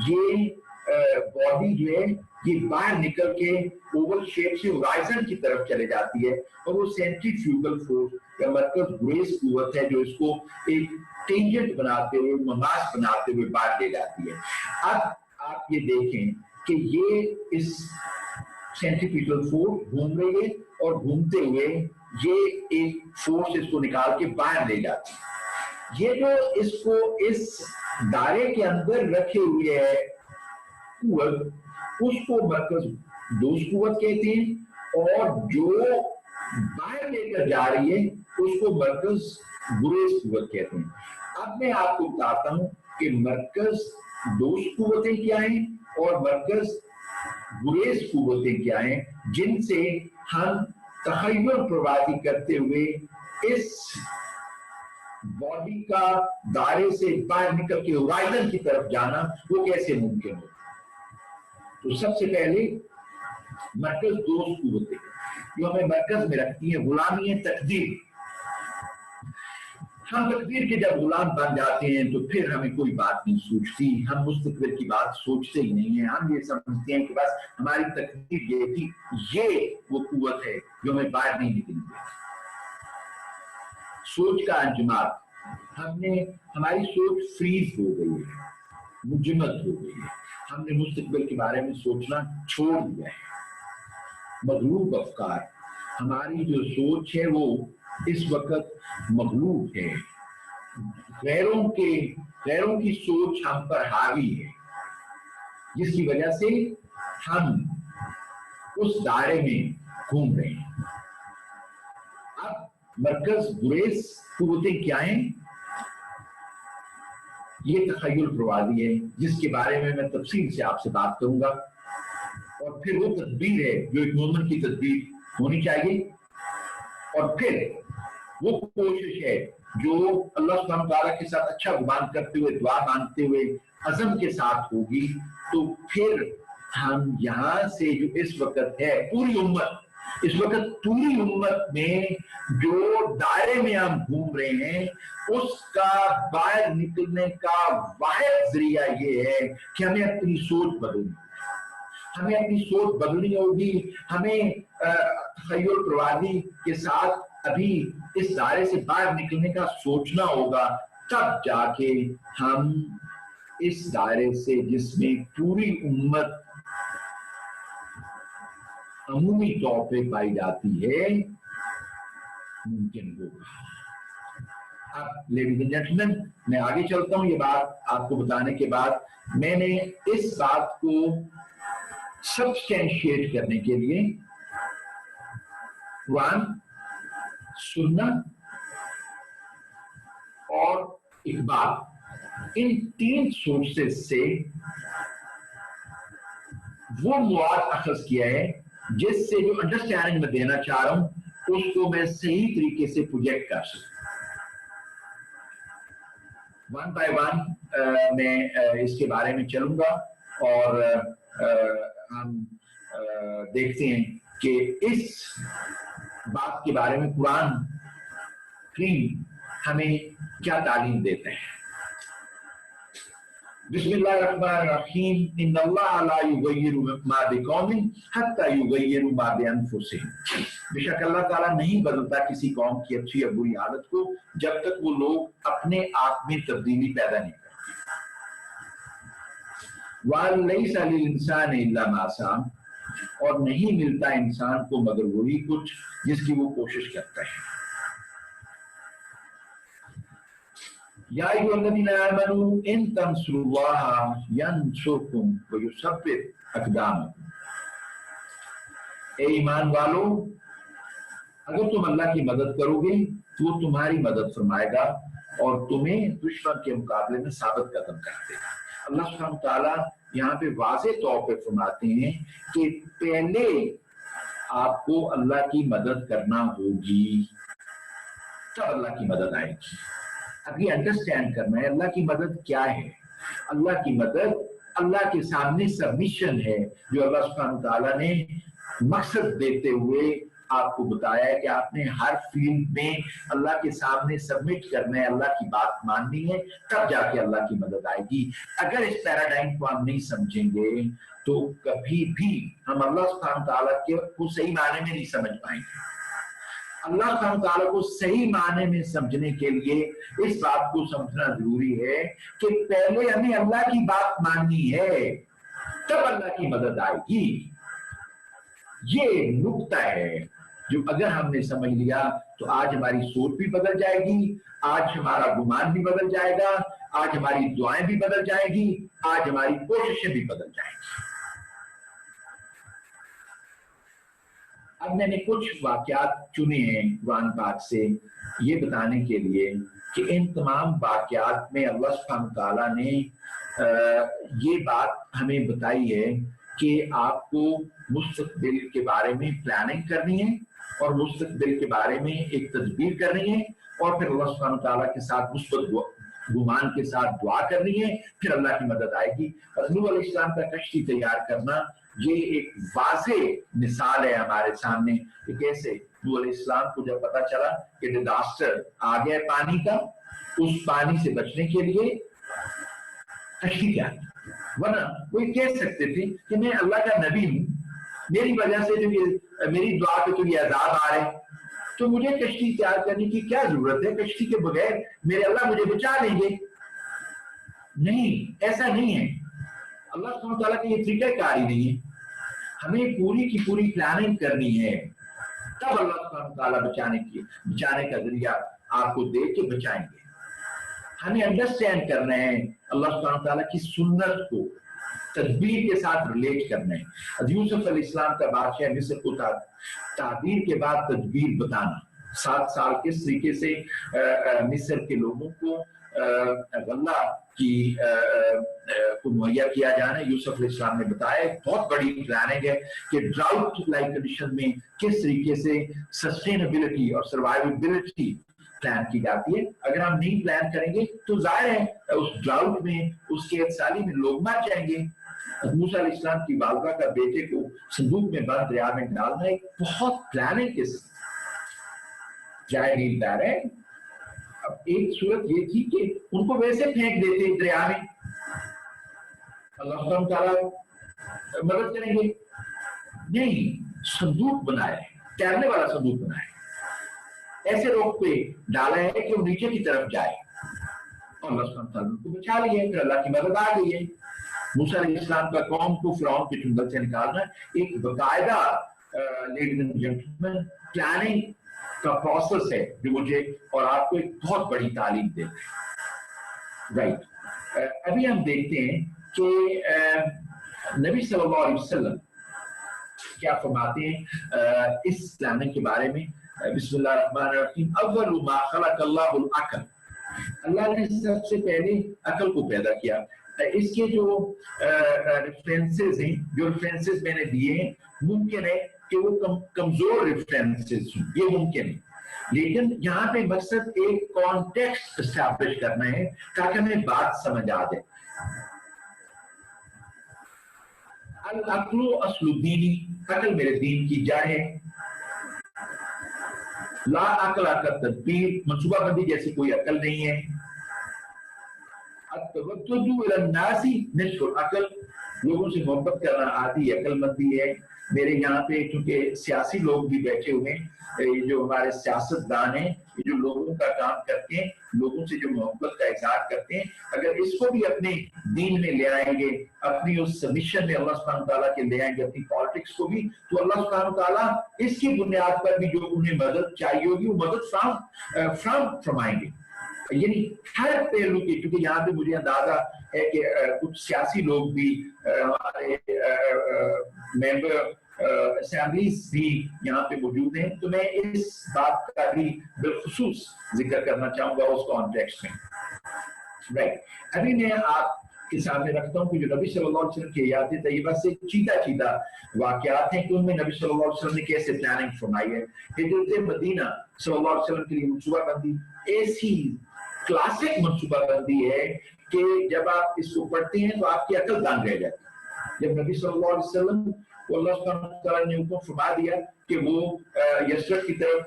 S2: ये बॉडी जो है ये बाहर निकल के ओवल शेप से होराइजन की तरफ चले जाती है और वो सेंट्रीफ्यूगल फोर्स या मरकज गुरेज कुव्वत है जो इसको एक टेंजेंट बनाते हुए, ममास बनाते हुए बाहर ले जाती है। अब आप ये देखें कि ये इस सेंट्रीपिटल फोर्स घूम रही है और घूमते हुए ये एक फोर्स इसको निकाल के बाहर ले जाती है। ये जो इसको इस दायरे के अंदर रखे हुए है कुव्वत, उसको मरकज दोष कुव्वत कहते हैं और जो बाहर लेकर जा रही है उसको मरकज गुरेज कुव्वत कहते हैं। अब मैं आपको बताता हूं कि मरकज दोष कुव्वतें क्या हैं और मरकज गुरेज कुव्वतें क्या हैं, जिनसे हम तखय्युल प्रवादी करते हुए इस बॉडी का दायरे से बाहर निकल के होराइजन की तरफ जाना वो कैसे मुमकिन हो। तो सबसे पहले मरकज दोष कुव्वतें जो हमें मरकज में रखती है, गुलामी है तकदीर। हम तकदीर के जब गुलाम बन जाते हैं तो फिर हमें कोई बात नहीं सूझती, हम मुस्तकबिल की बात सोचते ही नहीं है। हम ये समझते हैं कि बस हमारी तकदीर ये थी, ये वो कुव्वत है जो हमें बाहर नहीं निकलने देती। सोच का अंजमात, हमारी सोच फ्रीज हो गई है, मुजमद हो गई है, हमने मुस्तकबिल के बारे में सोचना छोड़ दिया है। मगलूब अफकार, हमारी जो सोच है वो इस वक्त मगलूब है, गैरों की सोच हम पर हावी है, जिसकी वजह से हम उस दायरे में घूम रहे हैं। अब मरकज गुरेज कुव्वतें क्या हैं? ये तखय्युल प्रवादी है जिसके बारे में मैं तफसील से आपसे बात करूंगा, और फिर वो तदबीर है जो एक मोमिन की तदबीर होनी चाहिए, और फिर वो कोशिश है जो अल्लाह सुब्हानहू व तआला के साथ अच्छा गुमान करते हुए, दुआ मांगते हुए अज़म के साथ होगी। तो फिर हम यहाँ से जो इस वक्त है पूरी उम्मत, इस वक्त पूरी उम्मत में जो दायरे में हम घूम रहे हैं उसका बाहर निकलने का वाहिद जरिया ये है कि हमें अपनी सोच बदलनी, हमें अपनी सोच बदलनी होगी। हमें तखय्युल प्रवादी के साथ अभी इस दायरे से बाहर निकलने का सोचना होगा, तब जाके हम इस दायरे से जिसमें पूरी उम्मत अमूमी तौर पे पाई जाती है मुमकिन होगा। अब लेडीज एंड जेंटलमैन, मैं आगे चलता हूं। ये बात आपको बताने के बाद मैंने इस बात को सब्सटेंशिएट करने के लिए कुरान, सुन्नत और इकबाल, इन 3 सोर्सेस से वो मवाद अखज़ किया है जिससे जो अंडरस्टैंडिंग में देना चाह रहा हूं उसको मैं सही तरीके से प्रोजेक्ट कर सकूं। वन बाय वन मैं इसके बारे में चलूंगा और हम देखते हैं कि इस बात के बारे में कुरान करीम हमें क्या तालीम देते हैं। बिस्मिल्लाहिर्रहमानिर्रहीम, इन्नल्लाह ला युगय्यिरु मा बिकौमिन हत्ता युगय्यिरु मा बिअनफुसिहिम। बेशक अल्लाह ताला नहीं बदलता किसी कौम की अच्छी या बुरी आदत को जब तक वो लोग अपने आप में तब्दीली पैदा नहीं करते। वलैसा लिल इंसानि इल्ला मा सा, और नहीं मिलता इंसान को मगर वही कुछ जिसकी वो कोशिश करता है। या अय्युहल्लज़ीना आमनू इन तंसुरुल्लाह यंसुरकुम व युसब्बित अक़दामकुम। ए ईमान वालो, अगर तुम अल्लाह की मदद करोगे तो वो तुम्हारी मदद फरमाएगा और तुम्हें दुश्मन के मुकाबले में साबित कदम कर देगा। अल्लाह सुब्हानहू तआला यहाँ पे वाज़ेह तौर पे फरमाते हैं कि पहले आपको अल्लाह की मदद करना होगी, तब अल्लाह की मदद आएगी। अब ये अंडरस्टैंड करना है अल्लाह की मदद क्या है। अल्लाह की मदद अल्लाह के सामने सबमिशन है, जो अल्लाह सुब्हानहू तआला ने मकसद देते हुए आपको बताया है कि आपने हर फील्ड में अल्लाह के सामने सबमिट करना है, अल्लाह की बात माननी है, तब जाके अल्लाह की मदद आएगी। अगर इस पैराडाइम को हम नहीं समझेंगे तो कभी भी हम अल्लाह सुब्हानहू तआला को सही मायने में नहीं समझ पाएंगे। अल्लाह सुब्हानहू तआला को सही मायने में समझने के लिए इस बात को समझना जरूरी है कि पहले हमें अल्लाह की बात माननी है, तब अल्लाह की मदद आएगी। ये नुक्ता है जो अगर हमने समझ लिया तो आज हमारी सोच भी बदल जाएगी, आज हमारा गुमान भी बदल जाएगा, आज हमारी दुआएं भी बदल जाएगी, आज हमारी कोशिशें भी बदल जाएंगी। अब मैंने कुछ वाकयात चुने हैं कुरान पाक से ये बताने के लिए कि इन तमाम वाकयात में अल्लाह सुब्हानहू तआला ने ये बात हमें बताई है कि आपको मुस्तकबिल के बारे में प्लानिंग करनी है और मुस्तकबिल के बारे में एक तदबीर करनी है और फिर अल्लाह सुब्हानहू तआला के साथ मुस्बत गुमान के साथ दुआ करनी है, फिर अल्लाह की मदद आएगी। और नूह अलैहिस्सलाम का कश्ती तैयार करना ये एक वाज़ेह मिसाल है हमारे सामने कि कैसे नूह अलैहिस्सलाम को जब पता चला कि डिजास्टर आ गया पानी का, उस पानी से बचने के लिए कश्ती क्या, वरना वो कह सकते थे कि मैं अल्लाह का नबी हूं, मेरी वजह से जो ये मेरी दुआ पे तो ये अजाब आ रहे, तो मुझे कश्ती तैयार करने की क्या जरूरत है, कश्ती के बगैर मेरे अल्लाह मुझे बचा लेंगे। नहीं, ऐसा नहीं है। अल्लाह सुब्हानहू तआला की ये तरीक़ाकार ही नहीं है। हमें पूरी की पूरी प्लानिंग करनी है, तब अल्लाह सुब्हानहू तआला बचाने का जरिया आपको दे के बचाएंगे। हमें अंडरस्टैंड करना है अल्लाह सुब्हानहू तआला की सुन्नत को तदबीर के साथ रिलेट करना है। यूसुफ अलैहिस्सलाम का बादशाह मिस्र को ताबीर के बाद तदबीर बताना, 7 साल किस तरीके से मिस्र के लोगों को गल्ला की को मुहैया किया जाना है। यूसुफ अलैहिस्सलाम ने बताया बहुत बड़ी प्लानिंग है कि ड्राउट लाइक कंडीशन में किस तरीके से सस्टेनेबिलिटी और सर्वाइवेबिलिटी प्लान की जाती है। अगर हम नहीं प्लान करेंगे तो जाहिर है उस ड्राउट में, उसके एक साली में लोग मर जाएंगे। मूसा अलैहिस्सलाम की वालिदा का बेटे को संदूक में बंद दरिया में डालना एक बहुत प्लानिंग के साथ जाए नहीं जा रहे। अब एक सूरत ये थी कि उनको वैसे फेंक देते दरिया में, अल्लाह सुब्हानहू तआला मदद करेंगे। नहीं, संदूक बनाए, तैरने वाला संदूक बनाए, ऐसे रोक पे डाला है कि वो नीचे की तरफ जाए और अल्लाह सुब्हानहू तआला उनको बचा लिया, फिर अल्लाह की मदद आ गई है। मूसा अलैहिस्सलाम का कौम को फिरौन के चुंगल से निकालना एक बाकायदा लेडीज एंड जेंटलमैन प्लानिंग का प्रोसेस है जो मुझे और आपको एक बहुत बड़ी तालीम दे। राइट, अभी हम देखते हैं कि नबी सल्लल्लाहु अलैहि वसल्लम क्या फरमाते हैं इस प्लानिंग के बारे में। बिस्मिल्लाहिर्रहमानिर्रहीम, अव्वलु मा खलक़ल्लाहुल अक़ल, अल्लाह ने सबसे पहले अकल को पैदा किया। इसके जो रेफरेंसेस हैं, जो रेफरेंसेस मैंने दिए हैं, मुमकिन है कि वो कमजोर रेफरेंसेस हों, ये मुमकिन है, लेकिन यहाँ पे मकसद एक कॉन्टेक्स्ट एस्टैब्लिश करना है ताकि हमें बात समझ आ जाए। अल अक्लु अस्लु दीनी, अकल मेरे दीन की जड़ है। ला अकल का तदबीर, मंसूबाबंदी जैसी कोई अकल नहीं है। नासी निस्फुल अकल, लोगों से मोहब्बत करना आधी अकलमंदी है। मेरे यहाँ पे चूंकि सियासी लोग भी बैठे हुए हैं, ये जो हमारे सियासतदान हैं, ये जो लोगों का काम करते हैं, लोगों से जो मोहब्बत का इजहार करते हैं, अगर इसको भी अपने दीन में ले आएंगे, अपनी उस सबमिशन में अल्लाह सुब्हानहू तआला के ले आएंगे, अपनी पॉलिटिक्स को भी, तो अल्लाह सुब्हानहू तआला इसकी बुनियाद पर भी जो उन्हें मदद चाहिए होगी वो मदद फरमाएंगे। यानी हर पहलू की, क्योंकि यहाँ पे मुझे अंदाजा है कि कुछ सियासी लोग भी, हमारे मेंबर असेंबलीज भी यहाँ पे मौजूद हैं, तो मैं इस बात का भी बिलखुसूस जिक्र करना चाहूंगा उस कॉन्टेक्स्ट में। राइट, अभी मैं आपके सामने रखता हूँ कि जो नबी सल्लल्लाहु अलैहि वसल्लम की यादें तैयबा से चीदा वाकयात हैं कि उनमें नबी सल्लल्लाहु अलैहि वसल्लम ने कैसे प्लानिंग फरमाई है। हिजरत मदीना सल्लल्लाहु अलैहि वसल्लम के लिए मंसूबाबंदी ऐसी क्लासिक मंसूबाबंदी है कि जब आप इसको पढ़ते हैं तो आपकी अकल दंग रह जाती है। जब नबी सल्लल्लाहु अलैहि वसल्लम को अल्लाह सुब्हानहू तआला ने हुक्म फरमा दिया कि वो यसरब की तरफ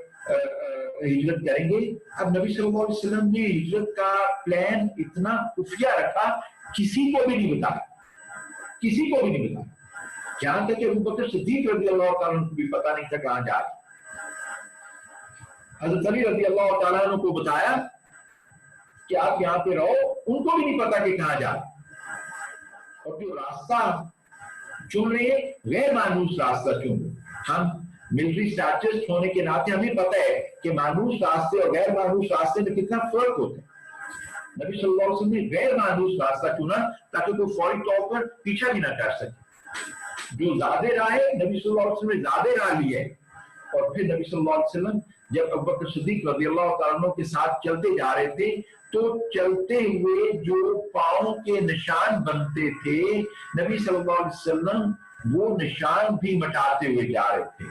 S2: हिजरत करेंगे, अब नबी सल्लल्लाहु अलैहि वसल्लम ने हिजरत का प्लान इतना खुफिया रखा, किसी को भी नहीं बताया, किसी को भी नहीं बताया। जहां तक अबू बकर सिद्दीक रज़ियल्लाहु तआला अन्हु को भी पता नहीं था कहां जा रहे। हज़रत अली रज़ियल्लाहु तआला अन्हु को बताया कि आप यहाँ पे रहो, उनको भी नहीं पता कि कहां जा रहे। और जो रास्ता चुन रहे गैर मानूस रास्ता चुन रहे। हम मिलिट्री स्ट्रैटेजिस्ट होने के नाते हमें पता है कि मानूस रास्ते और गैर मानूस रास्ते में कितना फर्क होता है। नबी सल्लल्लाहु अलैहि वसल्लम ने गैर मानूस रास्ता चुना ताकि कोई फौरी तौर पर पीछा भी ना कर सके। जो ज़ादे राह है, नबी सल्लल्लाहु अलैहि वसल्लम ने ज़ादे राह ली है। और फिर नबी सल्लल्लाहु अलैहि वसल्लम जब अबू बकर सिद्दीक रज़ियल्लाहु तआला अन्हु के साथ चलते जा रहे थे, तो चलते हुए जो पाँव के निशान बनते थे, नबी सल्लल्लाहु अलैहि वसल्लम वो निशान भी मिटाते हुए जा रहे थे।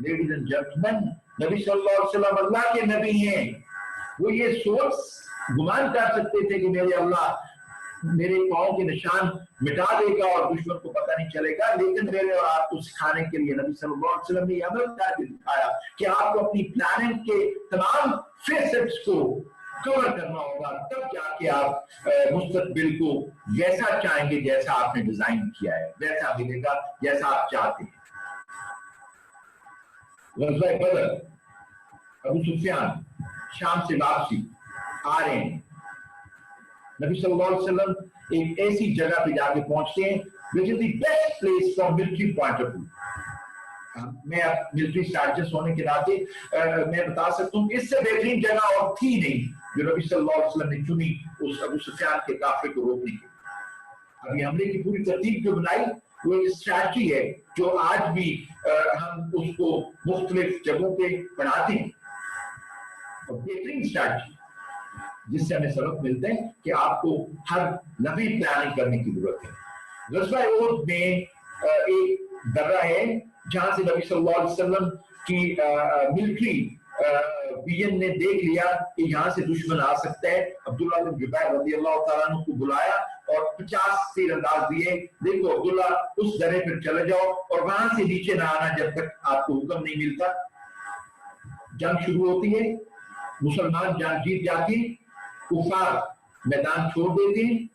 S2: लेडीज एंड जेंटलमैन, नबी सल्लल्लाहु अलैहि वसल्लम अल्लाह के नबी हैं। वो ये सोच गुमान कर सकते थे कि मेरे अल्लाह मेरे पाँव के निशान मिटा देगा और दुश्मन को पता नहीं चलेगा, लेकिन मेरे और आपको सिखाने के लिए नबी सल्लल्लाहु अलैहि वसल्लम ने अमल करके दिखाया कि आपको अपनी प्लानिंग के तमाम फेसेट्स को कवर करना होगा, तब जाके आप मुस्तकबिल को वैसा चाहेंगे जैसा आपने डिजाइन किया है, वैसा मिलेगा जैसा आप चाहते हैं। गज़वा बदर, अबू सुफियान शाम से वापसी आ रहे हैं। नबी सल्लल्लाहु अलैहि वसल्लम एक ऐसी जगह पे जाके पहुंचते हैं which is the best place from military point of view. मैं अब मिलिट्री स्ट्रैटेजिस्ट होने के नाते मैं बता सकता हूँ इससे बेहतरीन जगह और थी नहीं जो नबी सल्लल्लाहु अलैहि वसल्लम ने चुनी उस अबू सुफियान के काफिले को रोकने की। अभी हमले की पूरी तरतीब जो बनाई वो एक स्ट्रैटेजी है जो आज भी हम उसको मुख्तलिफ जगहों पे पढ़ाते हैं, और बेहतरीन स्ट्रैटेजी जिससे हमें सबक मिलते हैं कि आपको हर लम्हे प्लानिंग करने की जरूरत है। गज़वा उहद में एक दर्रा है जहां से नबी सल्लल्लाहु अलैहि वसल्लम की मिलिट्री विजन ने देख लिया कि यहाँ से दुश्मन आ सकता है। अब्दुल्लाह बिन जुबैर रज़ियल्लाहु तआला अन्हु को बुलाया और 50 तीर अंदाज दिए, देखो अब्दुल्ला उस दर्रे पर चले जाओ और वहां से नीचे ना आना जब तक आपको हुक्म नहीं मिलता। जंग शुरू होती है, मुसलमान जंग जीत जाती, कुफार मैदान छोड़ देते हैं,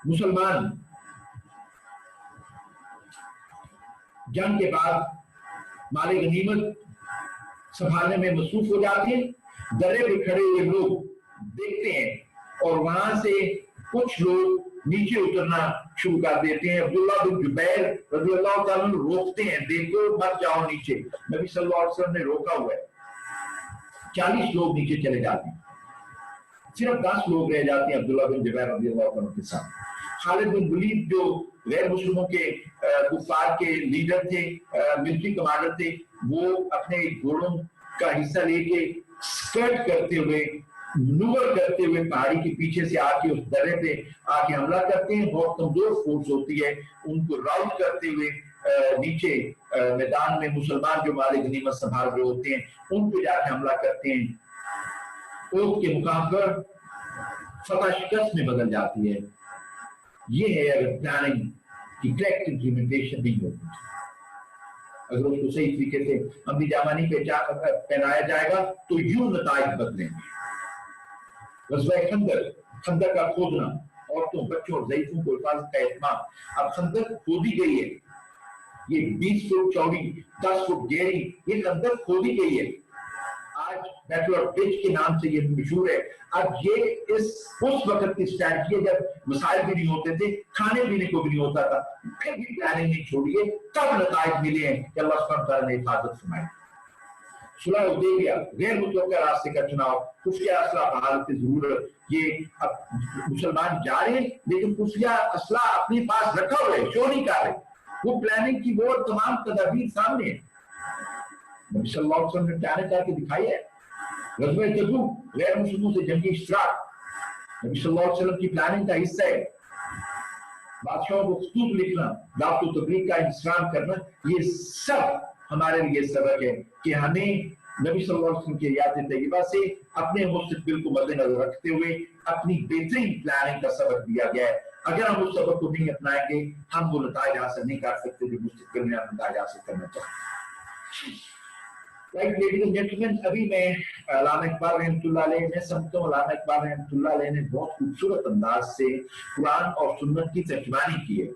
S2: मुसलमान जंग के बाद माले गनीमत संभालने में मसरूफ हो जाते हैं। दर्रे पे खड़े हुए लोग देखते हैं اور وہاں سے کچھ لوگ نیچے اترنا شروع کر دیتے ہیں. عبداللہ بن جبیر رضی اللہ تعالیٰ عنہ روکتے ہیں, دیکھو مت جاؤ نیچے. نبی صلی اللہ علیہ وسلم نے روکا ہوا ہے. 40 لوگ نیچے چلے جاتے ہیں, صرف 10 لوگ رہ جاتے ہیں عبداللہ بن جبیر رضی اللہ عنہ کے ساتھ. خالد بن ولید جو غیر مسلموں کے کفار کے لیڈر تھے, ملٹری کمانڈر تھے, وہ اپنے گھوڑوں کا حصہ لے کے اسکرٹ کرتے ہوئے, منور کرتے ہوئے پہاڑی کے پیچھے سے آ کے اس درے پہ آ کے حملہ کرتے ہیں. بہت کمزور فورس ہوتی ہے, ان کو راؤنڈ کرتے ہوئے نیچے میدان میں مسلمان جو مال غنیمت سنبھال رہے ہوتے ہیں ان پہ جا کے حملہ کرتے ہیں. اوک کے مقام پر فتح شکست میں بدل جاتی ہے. یہ ہے اگر پلاننگ کی کریکٹ امپلیمنٹیشن نہیں ہوتی, اگر اس کو صحیح طریقے سے عملی جامہ نہیں پہنایا جائے گا تو یوں نتائج بدلیں گے. غزوہ خندق کا کھودنا, عورتوں, بچوں اور ضعیفوں کو حفاظت کا اہتمام. اب خندق کھودی گئی ہے, یہ 20 فٹ چوڑی 10 فٹ گہری یہ خندق کھودی گئی ہے. آج بیٹل آف بریج کے نام سے یہ مشہور ہے. اب یہ اس وقت کی اسٹریٹجی ہے جب مسائل بھی نہیں ہوتے تھے, کھانے پینے کو بھی نہیں ہوتا تھا, پھر بھی پلاننگ نہیں چھوڑیے, تب نتائج ملے ہیں کہ اللہ سبحانہ وتعالیٰ نے حفاظت فرمائی. صلح حدیبیہ, غیر متوقع راستے کا چناؤ, خفیہ اسلحہ بحال کی ضرورت. یہ اب مسلمان جا رہے ہیں لیکن خفیہ اسلحہ اپنے پاس رکھا ہوا ہے, شو نہیں کر رہے. وہ پلاننگ کی وہ تمام تدابیر سامنے ہیں. نبی صلی اللہ علیہ وسلم نے پلاننگ کر کے دکھائی ہے. غزوہ تبوک غیر مسلموں سے جنگی اشتراک نبی صلی اللہ علیہ وسلم کی پلاننگ کا حصہ ہے. بادشاہوں کو خطوط لکھنا, دعوت و تبلیغ کا انتظام کرنا, یہ سب ہمارے لیے سبق ہے کہ ہمیں نبی صلی اللہ علیہ وسلم کی حیات طیبہ سے اپنے مستقبل کو مد نظر رکھتے ہوئے اپنی بہترین پلاننگ کا سبق دیا گیا ہے. اگر ہم اس سبق کو نہیں اپنائیں گے ہم وہ نتائج حاصل نہیں کر سکتے جو مستقبل میں ہم نتائج حاصل کرنا چاہتے ہیں. لیڈیز اینڈ جینٹلمین, ابھی میں علامہ اقبال رحمۃ اللہ علیہ, میں سمجھتا ہوں علامہ اقبال رحمۃ اللہ علیہ نے بہت خوبصورت انداز سے قرآن اور سنت کی ترجمانی کی ہے,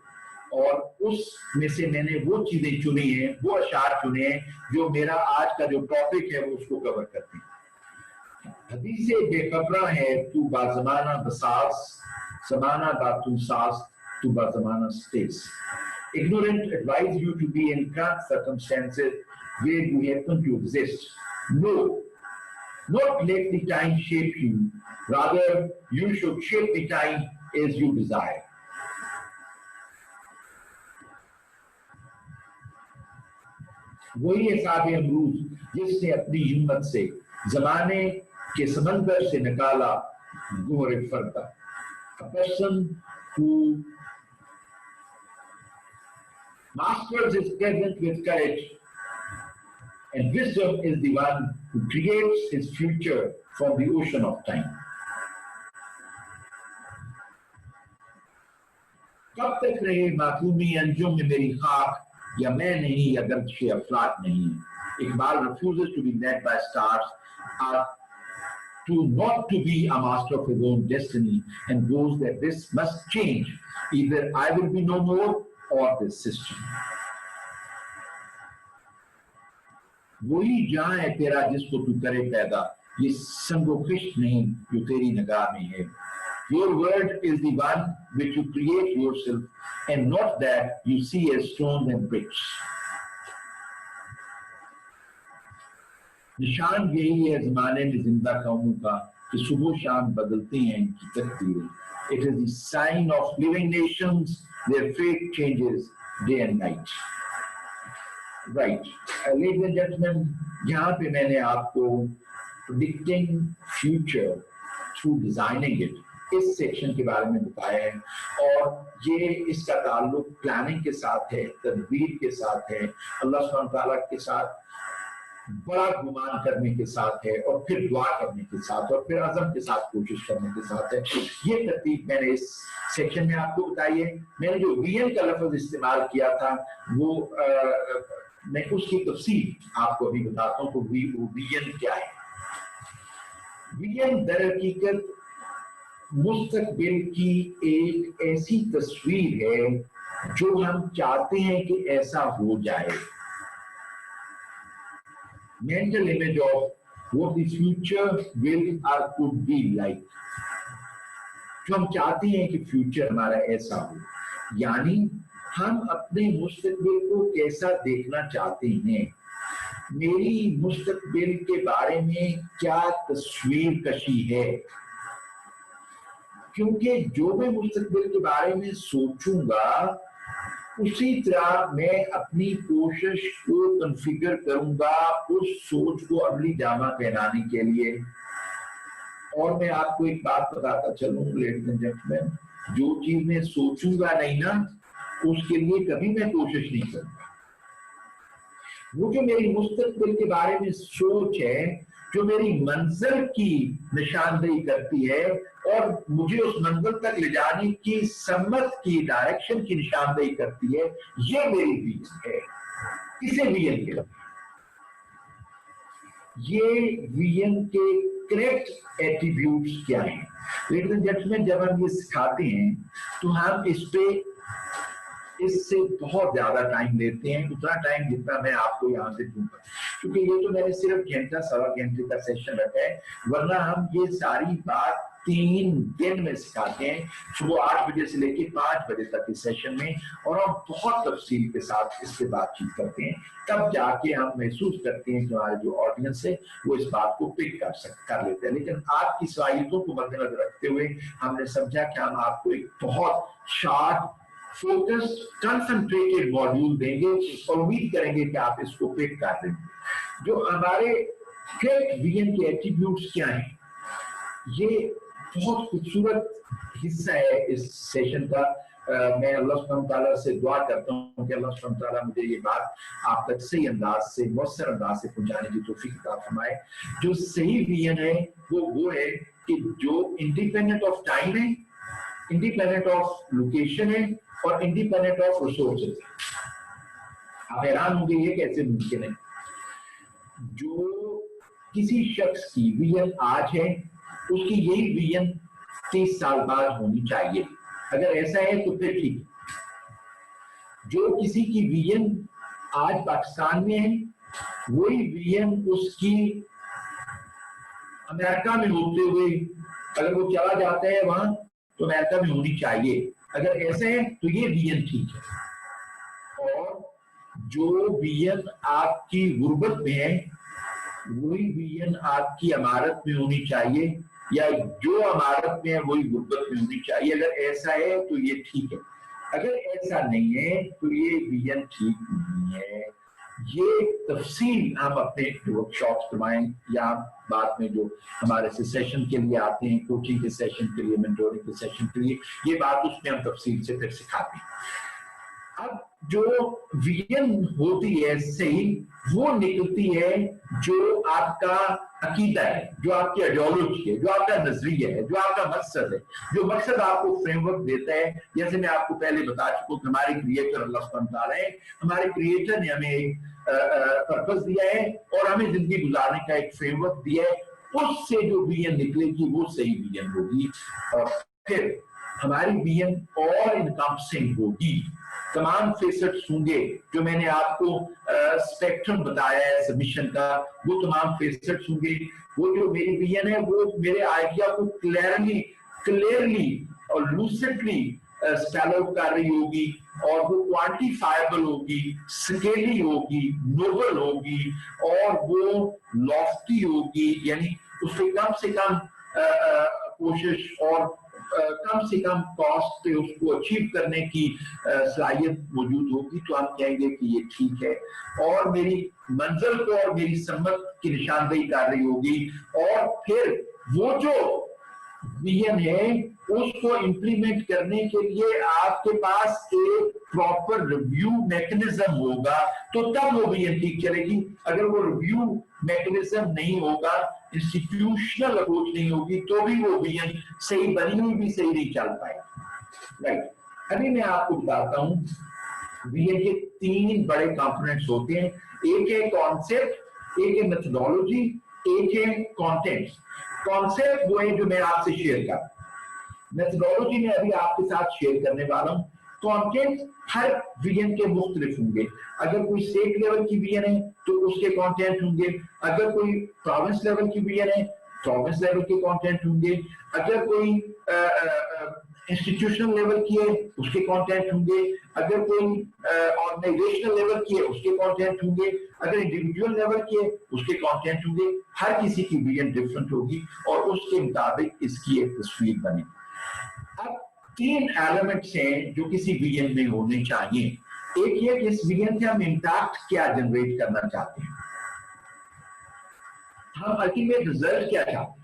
S2: اور اس میں سے میں نے وہ چیزیں چنی ہیں, وہ اشعار چنے ہیں جو میرا آج کا جو ٹاپک ہے وہ اس کو کور کرتے ہیں. حدیث بے خبرہ ہے تو با زمانہ بساز, زمانہ با تو ساز تو با زمانہ stays. Ignorant advise you to be in current circumstances where you happen to exist. No, not let the time shape you. Rather, you should shape the time as you desire. وہی ہے صاحب امروز جس نے اپنی ہمت سے زمانے کے سمندر سے نکالا گوہر فردا. A person who masters his present with courage and wisdom is the one who creates his future from the ocean of time. کب تک رہے معصومی انجم میں میری خاک, یا میں نہیں یا گردش افلاک نہیں. Iqbal refuses to be led by stars, to not to be a master of his own destiny, and knows that this must change. Either I will be no more or this system. وہی جہاں ہے تیرا جس کو تو کرے پیدا, یہ سنگ و خشت نہیں جو تیری نگاہ میں ہے. Your word is the one which you create yourself, and not that you see as stones and bricks. نشان یہی ہے زمانے میں زندہ قوموں کا کہ صبح و شام بدلتے ہیں ان کی تقدیریں. It is the sign of living nations, their fate changes day and night. Right. Ladies and gentlemen, یہاں پہ میں نے آپ کو predicting future through designing it اس سیکشن کے بارے میں بتایا ہے, اور یہ اس کا تعلق پلاننگ کے ساتھ ہے, تدبیر کے ساتھ ہے, اللہ سبحانہ تعالیٰ کے ساتھ بڑا گمان کرنے کے ساتھ ہے, اور پھر دعا کرنے کے ساتھ, اور پھر عزم کے ساتھ کوشش کرنے کے ساتھ ہے. یہ ترتیب میں نے اس سیکشن میں آپ کو بتائی ہے. میں نے جو ویژن کا لفظ استعمال کیا تھا وہ میں اس کی تفصیل آپ کو ابھی بتاتا ہوں. تو ویژن کیا ہے؟ ویژن در حقیقت مستقبل کی ایک ایسی تصویر ہے جو ہم چاہتے ہیں کہ ایسا ہو جائے. Mental image of what the future will or could be like. جو ہم چاہتے ہیں کہ فیوچر ہمارا ایسا ہو، یعنی ہم اپنے مستقبل کو کیسا دیکھنا چاہتے ہیں، میری مستقبل کے بارے میں کیا تصویر کشی ہے. کیونکہ جو میں مستقبل کے بارے میں سوچوں گا اسی طرح میں اپنی کوشش کو کنفیگر کروں گا اس سوچ کو عملی جامہ پہنانے کے لیے. اور میں آپ کو ایک بات بتاتا چلوں لیڈیز اینڈ جینٹلمین، جو چیز میں سوچوں گا نہیں نا اس کے لیے کبھی میں کوشش نہیں کروں گا. وہ جو میری مستقبل کے بارے میں سوچ ہے، جو میری منزل کی نشاندہی کرتی ہے اور مجھے اس منزل تک لے جانے کی سمت کی ڈائریکشن کی نشاندہی کرتی ہے، یہ میری ویژن ہے. اسے ویژن کہتے ہیں. یہ ویژن کے کریکٹ ایٹریبیوٹس کیا ہیں؟ لیڈیز اینڈ جینٹلمین، جب ہم یہ سکھاتے ہیں تو ہم اس سے بہت زیادہ ٹائم لیتے ہیں، اتنا ٹائم جتنا میں آپ کو یہاں سے دوں گا، کیونکہ یہ تو میں نے صرف گھنٹہ سوا گھنٹے کا سیشن رکھا ہے، ورنہ ہم یہ ساری بات 3 دن میں سکھاتے ہیں، صبح 8 بجے سے لے کے 5 بجے تک اس سیشن میں، اور ہم بہت تفصیل کے ساتھ اس پہ بات چیت کرتے ہیں. تب جا کے ہم محسوس کرتے ہیں کہ ہمارے جو آڈینس ہے وہ اس بات کو پک کر لیتے ہیں. لیکن آپ کی صلاحیتوں کو مد نظر رکھتے ہوئے ہم نے سمجھا کہ ہم آپ کو ایک بہت شارٹ فوکس کنسنٹریٹڈ ماڈیول دیں گے اور امید کریں گے کہ آپ اس کو پک کر لیں گے. جو ہمارے کریکٹ ویژن کے ایٹریبیوٹس کیا ہیں، یہ بہت خوبصورت حصہ ہے اس سیشن کا. میں اللہ سبحانہ تعالیٰ سے دعا کرتا ہوں کہ اللہ سبحانہ تعالیٰ مجھے یہ بات آپ تک صحیح انداز سے، مؤثر انداز سے پہنچانے کی توفیق عطا فرمائے. جو صحیح ویژن ہے وہ ہے کہ جو انڈیپینڈنٹ آف ٹائم ہے، انڈیپینڈنٹ آف لوکیشن ہے اور انڈیپینڈنٹ آف ریسورسز. آپ حیران ہوں گے یہ کیسے ممکن ہے. جو کسی شخص کی ویژن آج ہے اس کی یہی ویژن 30 سال بعد ہونی چاہیے. اگر ایسا ہے تو پھر ٹھیک ہے. جو کسی کی ویژن آج پاکستان میں ہے وہی ویژن اس کی امریکہ میں ہوتے ہوئے اگر وہ چلا جاتا ہے وہاں تو امریکہ میں ہونی چاہیے. اگر ایسا ہے تو یہ ویژن ٹھیک ہے. اور جو ویژن آپ کی غربت میں ہے وہی ویژن آپ کی امارت میں ہونی چاہیے، یا جو امارت میں ہے وہی غربت میں ہونی چاہیے. اگر ایسا ہے تو یہ ٹھیک ہے. اگر ایسا نہیں ہے تو یہ ویژن ٹھیک نہیں ہے. یہ تفصیل ہم اپنے ورک شاپس کروائیں یا بعد میں جو ہمارے سے سیشن کے لیے آتے ہیں، کوچنگ کے سیشن کے لیے، مینٹورنگ کے سیشن کے لیے، یہ بات اس میں ہم تفصیل سے پھر سکھاتے ہیں. اب جو ویژن ہوتی ہے صحیح وہ نکلتی ہے جو آپ کا عقیدہ ہے، جو آپ کی آئیڈیالوجی ہے، جو آپ کا نظریہ ہے، جو آپ کا مقصد ہے. جو مقصد آپ کو فریم ورک دیتا ہے، جیسے میں آپ کو پہلے بتا چکا ہوں کہ ہمارے کریٹر اللہ سبحانہ تعالیٰ ہے. ہمارے کریٹر نے ہمیں ایک پرپس دیا ہے اور ہمیں زندگی گزارنے کا ایک فریم ورک دیا ہے. اس سے جو ویژن نکلے گی وہ صحیح ویژن ہوگی. اور پھر ہماری ویژن اور انکمپسنگ ہوگی. تمام فیسٹس ہوں گے جو میں نے آپ کو اسپیکٹرم بتایا ہے سبمیشن کا، وہ تمام فیسٹس ہوں گے. وہ جو میری ویژن ہے وہ میرے آئیڈیا کو کلیئرلی اور لوسڈلی اسپیل آؤٹ کر رہی ہوگی، اور وہ کوانٹیفائبل ہوگی، اسکیلی ہوگی، نوبل ہوگی، اور وہ لافٹی ہوگی. یعنی اس پہ کم سے کم کوشش اور کم سے کم کاسٹ پہ اس کو اچیو کرنے کی صلاحیت موجود ہوگی. تو ہم کہیں گے کہ یہ ٹھیک ہے، اور میری منزل کو اور میری سمت کی نشاندہی کر رہی ہوگی. اور پھر وہ جو ویژن ہے اس کو امپلیمنٹ کرنے کے لیے آپ کے پاس ایک پراپر ریویو میکنزم ہوگا تو تب وہ ویژن ٹھیک چلے گی. اگر وہ ریویو میکنزم نہیں ہوگا، انسٹیٹیوشنل اپروچ نہیں ہوگی، تو بھی وہ ویژن صحیح بنی ہوئی بھی صحیح نہیں چل پائے. رائٹ. ابھی میں آپ کو بتاتا ہوں ویژن کے 3 بڑے کمپوننٹس ہوتے ہیں. ایک ہے کانسیپٹ، ایک ہے میتھڈالوجی، ایک ہے کانٹینٹ. کانسیپٹ وہ ہے جو میں آپ سے شیئر کروں، میتھڈالوجی میں ابھی آپ کے ساتھ شیئر کرنے والا ہوں. کانٹینٹ ہر ویژن کے مختلف ہوں گے. اگر کوئی اسٹیٹ لیول کی ویژن ہے تو اس کے کانٹینٹ ہوں گے. اگر کوئی پروونس لیول کی ویژن ہے प्रोविंस लेवल के कंटेंट होंगे, अगर कोई इंस्टीट्यूशनल लेवल की है उसके कंटेंट होंगे, अगर कोई ऑर्गेनाइजेशनल लेवल की है उसके कंटेंट होंगे, अगर इंडिविजुअल लेवल की है उसके कंटेंट होंगे। हर किसी की विजन डिफरेंट होगी और उसके मुताबिक इसकी एक तस्वीर बनेगी। अब 3 एलिमेंट्स हैं जो किसी विजन में होने चाहिए। एक ये कि इस विजन से हम इंपैक्ट क्या जनरेट करना चाहते हैं, हम अल्टीमेट रिजल्ट क्या चाहते हैं,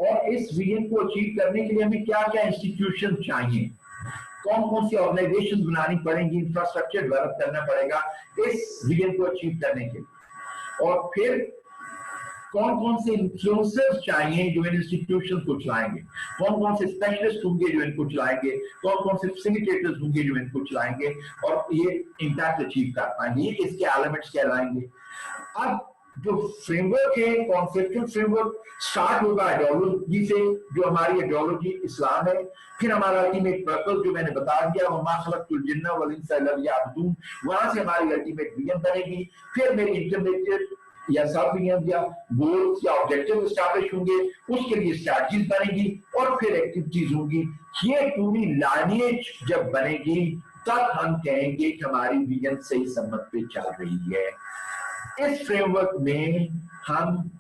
S2: और इस विजन को अचीव करने के लिए हमें क्या क्या इंस्टीट्यूशन चाहिए, कौन कौन सी ऑर्गेनाइजेशन बनानी पड़ेंगी, इंफ्रास्ट्रक्चर डेवलप करना पड़ेगा इस विजन को अचीव करने के लिए, और फिर कौन कौन से इन्फ्लुएंसर्स चाहिए जो इन इंस्टीट्यूशन को चलाएंगे, कौन कौन से स्पेशलिस्ट होंगे जो इनको चलाएंगे, कौन कौन से फैसिलिटेटर्स होंगे जो इनको चलाएंगे और ये इंपैक्ट अचीव कर पाएंगे, ये इसके एलिमेंट्स कहलाएंगे। अब जो फ्रेमवर्क है, कॉन्सेप्चुअल फ्रेमवर्क स्टार्ट होगा आइडियोलॉजी से, जो हमारी आइडियोलॉजी इस्लाम है, फिर हमारा अल्टीमेट पर्पस जो मैंने बता दिया वमा खलक़तुल जिन्ना वल इंसा इल्ला लियअबुदून, वहां से हमारी अल्टीमेट विजन बनेगी। फिर मेरी इंटरमीडिएट या सब विजन या गोल्स या ऑब्जेक्टिव एस्टैब्लिश होंगे, उसके लिए स्ट्रैटेजीज बनेगी और फिर एक्टिविटीज होंगी। ये पूरी लाइनेज जब बनेगी तब हम कहेंगे कि हमारी विजन सही सम्मत पे चल रही है। इस फ्रेमवर्क में हम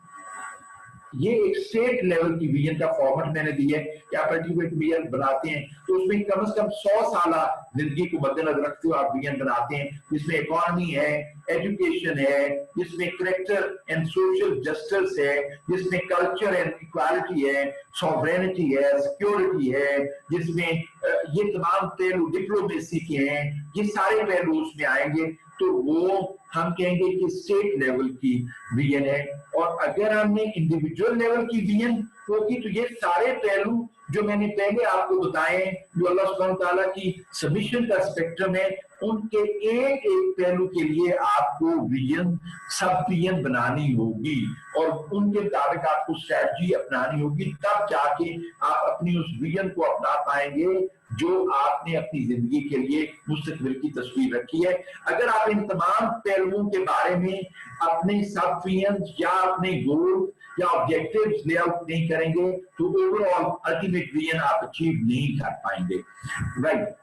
S2: ये एक स्टेट लेवल की विजन का फॉर्मेट मैंने दिया है कि आप अल्टीमेट विजन बनाते हैं तो उसमें कम से कम 100 साल जिंदगी को मद्देनजर रखते हुए आप विजन बनाते हैं, जिसमें इकोनॉमी है, एजुकेशन है, जिसमें करेक्टर एंड सोशल जस्टिस है, जिसमें कल्चर एंड इक्वालिटी है, सॉवरेनिटी है, सिक्योरिटी है, जिसमें ये तमाम पहलू डिप्लोमेसी के हैं, ये सारे पहलू उसमें आएंगे। तो वो हम कहेंगे कि स्टेट लेवल की विजन है। और अगर हमने इंडिविजुअल लेवल की विजन होगी तो ये सारे पहलू जो मैंने पहले आपको बताए, जो अल्लाह सुब्हानहू तआला की सबमिशन का स्पेक्ट्रम है, उनके एक एक पहलू के लिए आपको विजन सब विजन बनानी होगी और उनके मुताबिक आपको स्ट्रैटेजी अपनानी होगी, तब जाके आप अपनी उस विजन को अपना पाएंगे जो आपने अपनी जिंदगी के लिए मुस्तकबिल की तस्वीर रखी है। अगर आप इन तमाम पहलुओं के बारे में अपने सब विजन या अपने गोल या ऑब्जेक्टिव्स लेआउट नहीं करेंगे तो ओवरऑल अल्टीमेट विजन आप अचीव नहीं कर पाएंगे। राइट,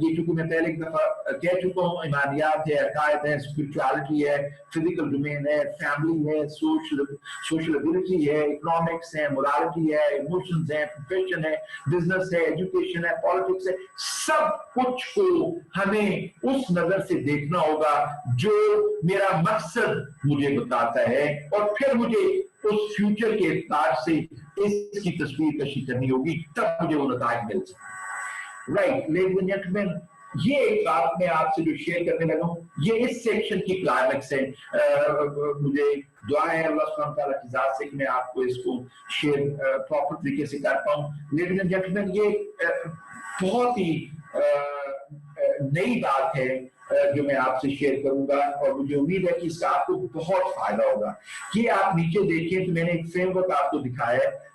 S2: ये चूंकि मैं पहले एक दफा कह चुका हूँ, ईमानियात है, अकायद है, स्पिरिचुअलिटी है, फिजिकल डोमेन है, फैमिली है, सोशल एबिलिटी है, इकोनॉमिक्स है, मोरालिटी है, इमोशंस है, प्रोफेशन है, बिजनेस है, एजुकेशन है, पॉलिटिक्स है, सब कुछ को हमें उस नजर से देखना होगा जो मेरा मकसद मुझे बताता है, और फिर मुझे उस फ्यूचर के एतबार से इसकी तस्वीर कशी करनी होगी, तब मुझे वो नताइज मिल सकते। राइट लेडीज एंड जेंटलमैन, ये एक बात मैं आपसे जो शेयर करने लगा हूं, ये इस सेक्शन की क्लाइमेक्स है। मुझे दुआ है अल्लाह सुब्हानहू तआला की जात से कि मैं आपको इसको शेयर प्रॉपर तरीके से कर पाऊं। लेडीज एंड जेंटलमैन, ये बहुत ही नई बात है जो मैं आपसे शेयर करूंगा और मुझे उम्मीद है कि इसका आपको बहुत फायदा होगा। ये आप नीचे देखिए तो मैंने एक फ्रेमवर्क आपको दिखाया है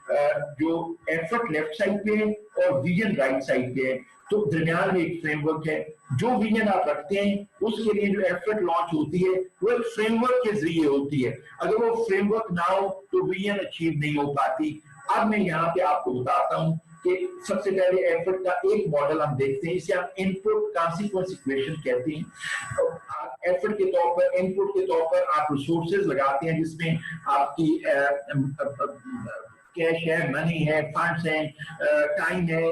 S2: जो एफर्ट लेफ्ट साइड पे है और विजन राइट साइड पे है, तो दरमियान में एक फ्रेमवर्क है। जो विजन आप रखते हैं उसके लिए जो एफर्ट लॉन्च होती है वो एक फ्रेमवर्क के जरिए होती है। अगर वो फ्रेमवर्क ना हो तो विजन अचीव नहीं हो पाती। अब मैं यहाँ पे आपको बताता हूँ कि सबसे पहले एफर्ट का एक मॉडल हम देखते हैं, इसे हम इनपुट कॉन्सिक्वेंस इक्वेशन कहते हैं। एफर्ट के तौर पर, इनपुट के तौर पर आप रिसोर्सेज लगाते हैं जिसमें आपकी कैश है, मनी है, फंड्स हैं, टाइम है,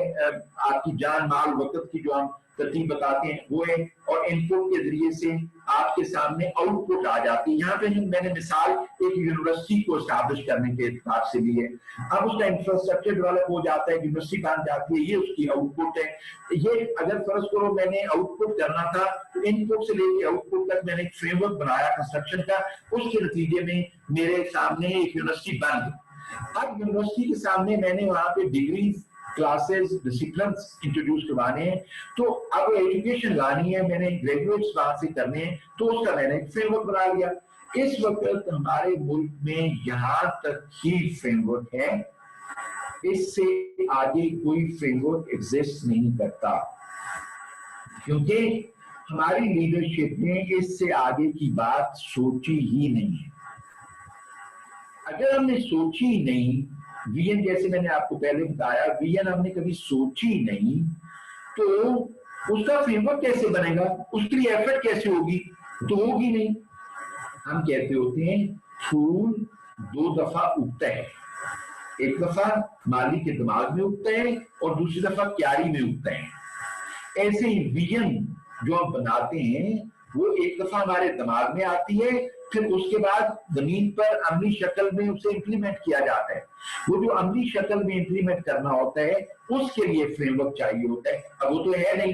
S2: आपकी जान माल वक्त की जो हम तरतीब बताते हैं वो है, और इनपुट के जरिए से आपके सामने आउटपुट आ जाती है। यहाँ पे मैंने मिसाल एक यूनिवर्सिटी को एस्टैब्लिश करने के एतबार से ली है। अब उसका इंफ्रास्ट्रक्चर डेवलप हो जाता है, यूनिवर्सिटी बन जाती है, ये उसकी आउटपुट है। ये अगर फर्ज करो मैंने आउटपुट करना था तो इनपुट से लेकर आउटपुट तक मैंने एक फ्रेमवर्क बनाया कंस्ट्रक्शन का, उसके नतीजे में मेरे सामने एक यूनिवर्सिटी बन गई। अब यूनिवर्सिटी के सामने मैंने वहां पे डिग्री, क्लासेस, डिसिप्लिन इंट्रोड्यूस करवाने हैं, तो अब एजुकेशन लानी है, मैंने ग्रेजुएट्स वहां से करने हैं, तो उसका मैंने एक फ्रेमवर्क बना लिया। इस वक्त हमारे मुल्क में यहाँ तक ही फ्रेमवर्क है, इससे आगे कोई फ्रेमवर्क एग्जिस्ट नहीं करता, क्योंकि हमारी लीडरशिप ने इससे आगे की बात सोची ही नहीं है। अगर हमने सोची नहीं, विजन जैसे मैंने आपको पहले बताया, विजन हमने कभी सोची नहीं तो उसका फ्रेमवर्क कैसे बनेगा, उसके लिए एफर्ट कैसे होगी, तो होगी नहीं। हम कहते होते हैं फूल 2 दफा उगता है, एक दफा माली के दिमाग में उगता है और दूसरी दफा क्यारी में उगता है। ऐसे ही विजन जो हम बनाते हैं वो एक दफा हमारे दिमाग में आती है, फिर उसके बाद जमीन पर अमली शक्ल में उसे इंप्लीमेंट किया जाता है। वो जो अमली शक्ल में इंप्लीमेंट करना होता है उसके लिए फ्रेमवर्क चाहिए होता है। अब वो तो है नहीं।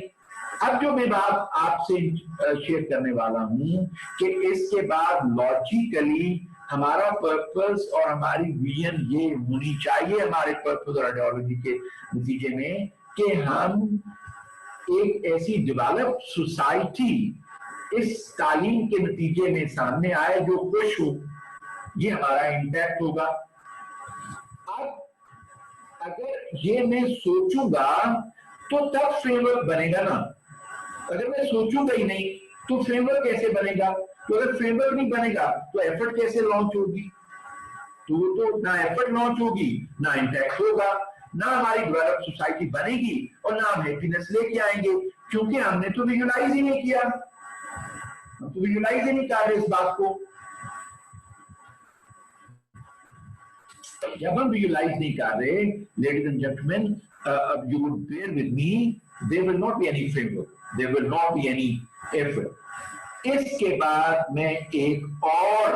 S2: अब जो मैं बात आपसे शेयर करने वाला हूं कि इसके बाद लॉजिकली हमारा पर्पस और हमारी विजन ये होनी चाहिए हमारे पर्पस और आइडियोलॉजी के नतीजे में कि हम एक ऐसी डेवलप सोसाइटी इस तालीम के नतीजे में सामने आए जो खुश हो, ये हमारा इम्पैक्ट होगा। अब अगर ये मैं सोचूंगा तो तब फ्रेमवर्क बनेगा ना। अगर मैं सोचूंगा ही नहीं तो फ्रेमवर्क कैसे बनेगा? तो अगर फ्रेमवर्क नहीं बनेगा तो एफर्ट कैसे लॉन्च होगी? तो ना एफर्ट लॉन्च होगी, ना इम्पैक्ट होगा, ना हमारी डेवलप सोसाइटी बनेगी और ना हम हैप्पीनेस लेके आएंगे, क्योंकि हमने तो विजुलाइज ही नहीं किया। हम तो विजुलाइज ही नहीं कर रहे इस बात को। जब हम विजुलाइज नहीं कर रहे, ladies and gentleman, you would bear with me, there will not be any framework, there will not be any effort। इसके बाद मैं एक और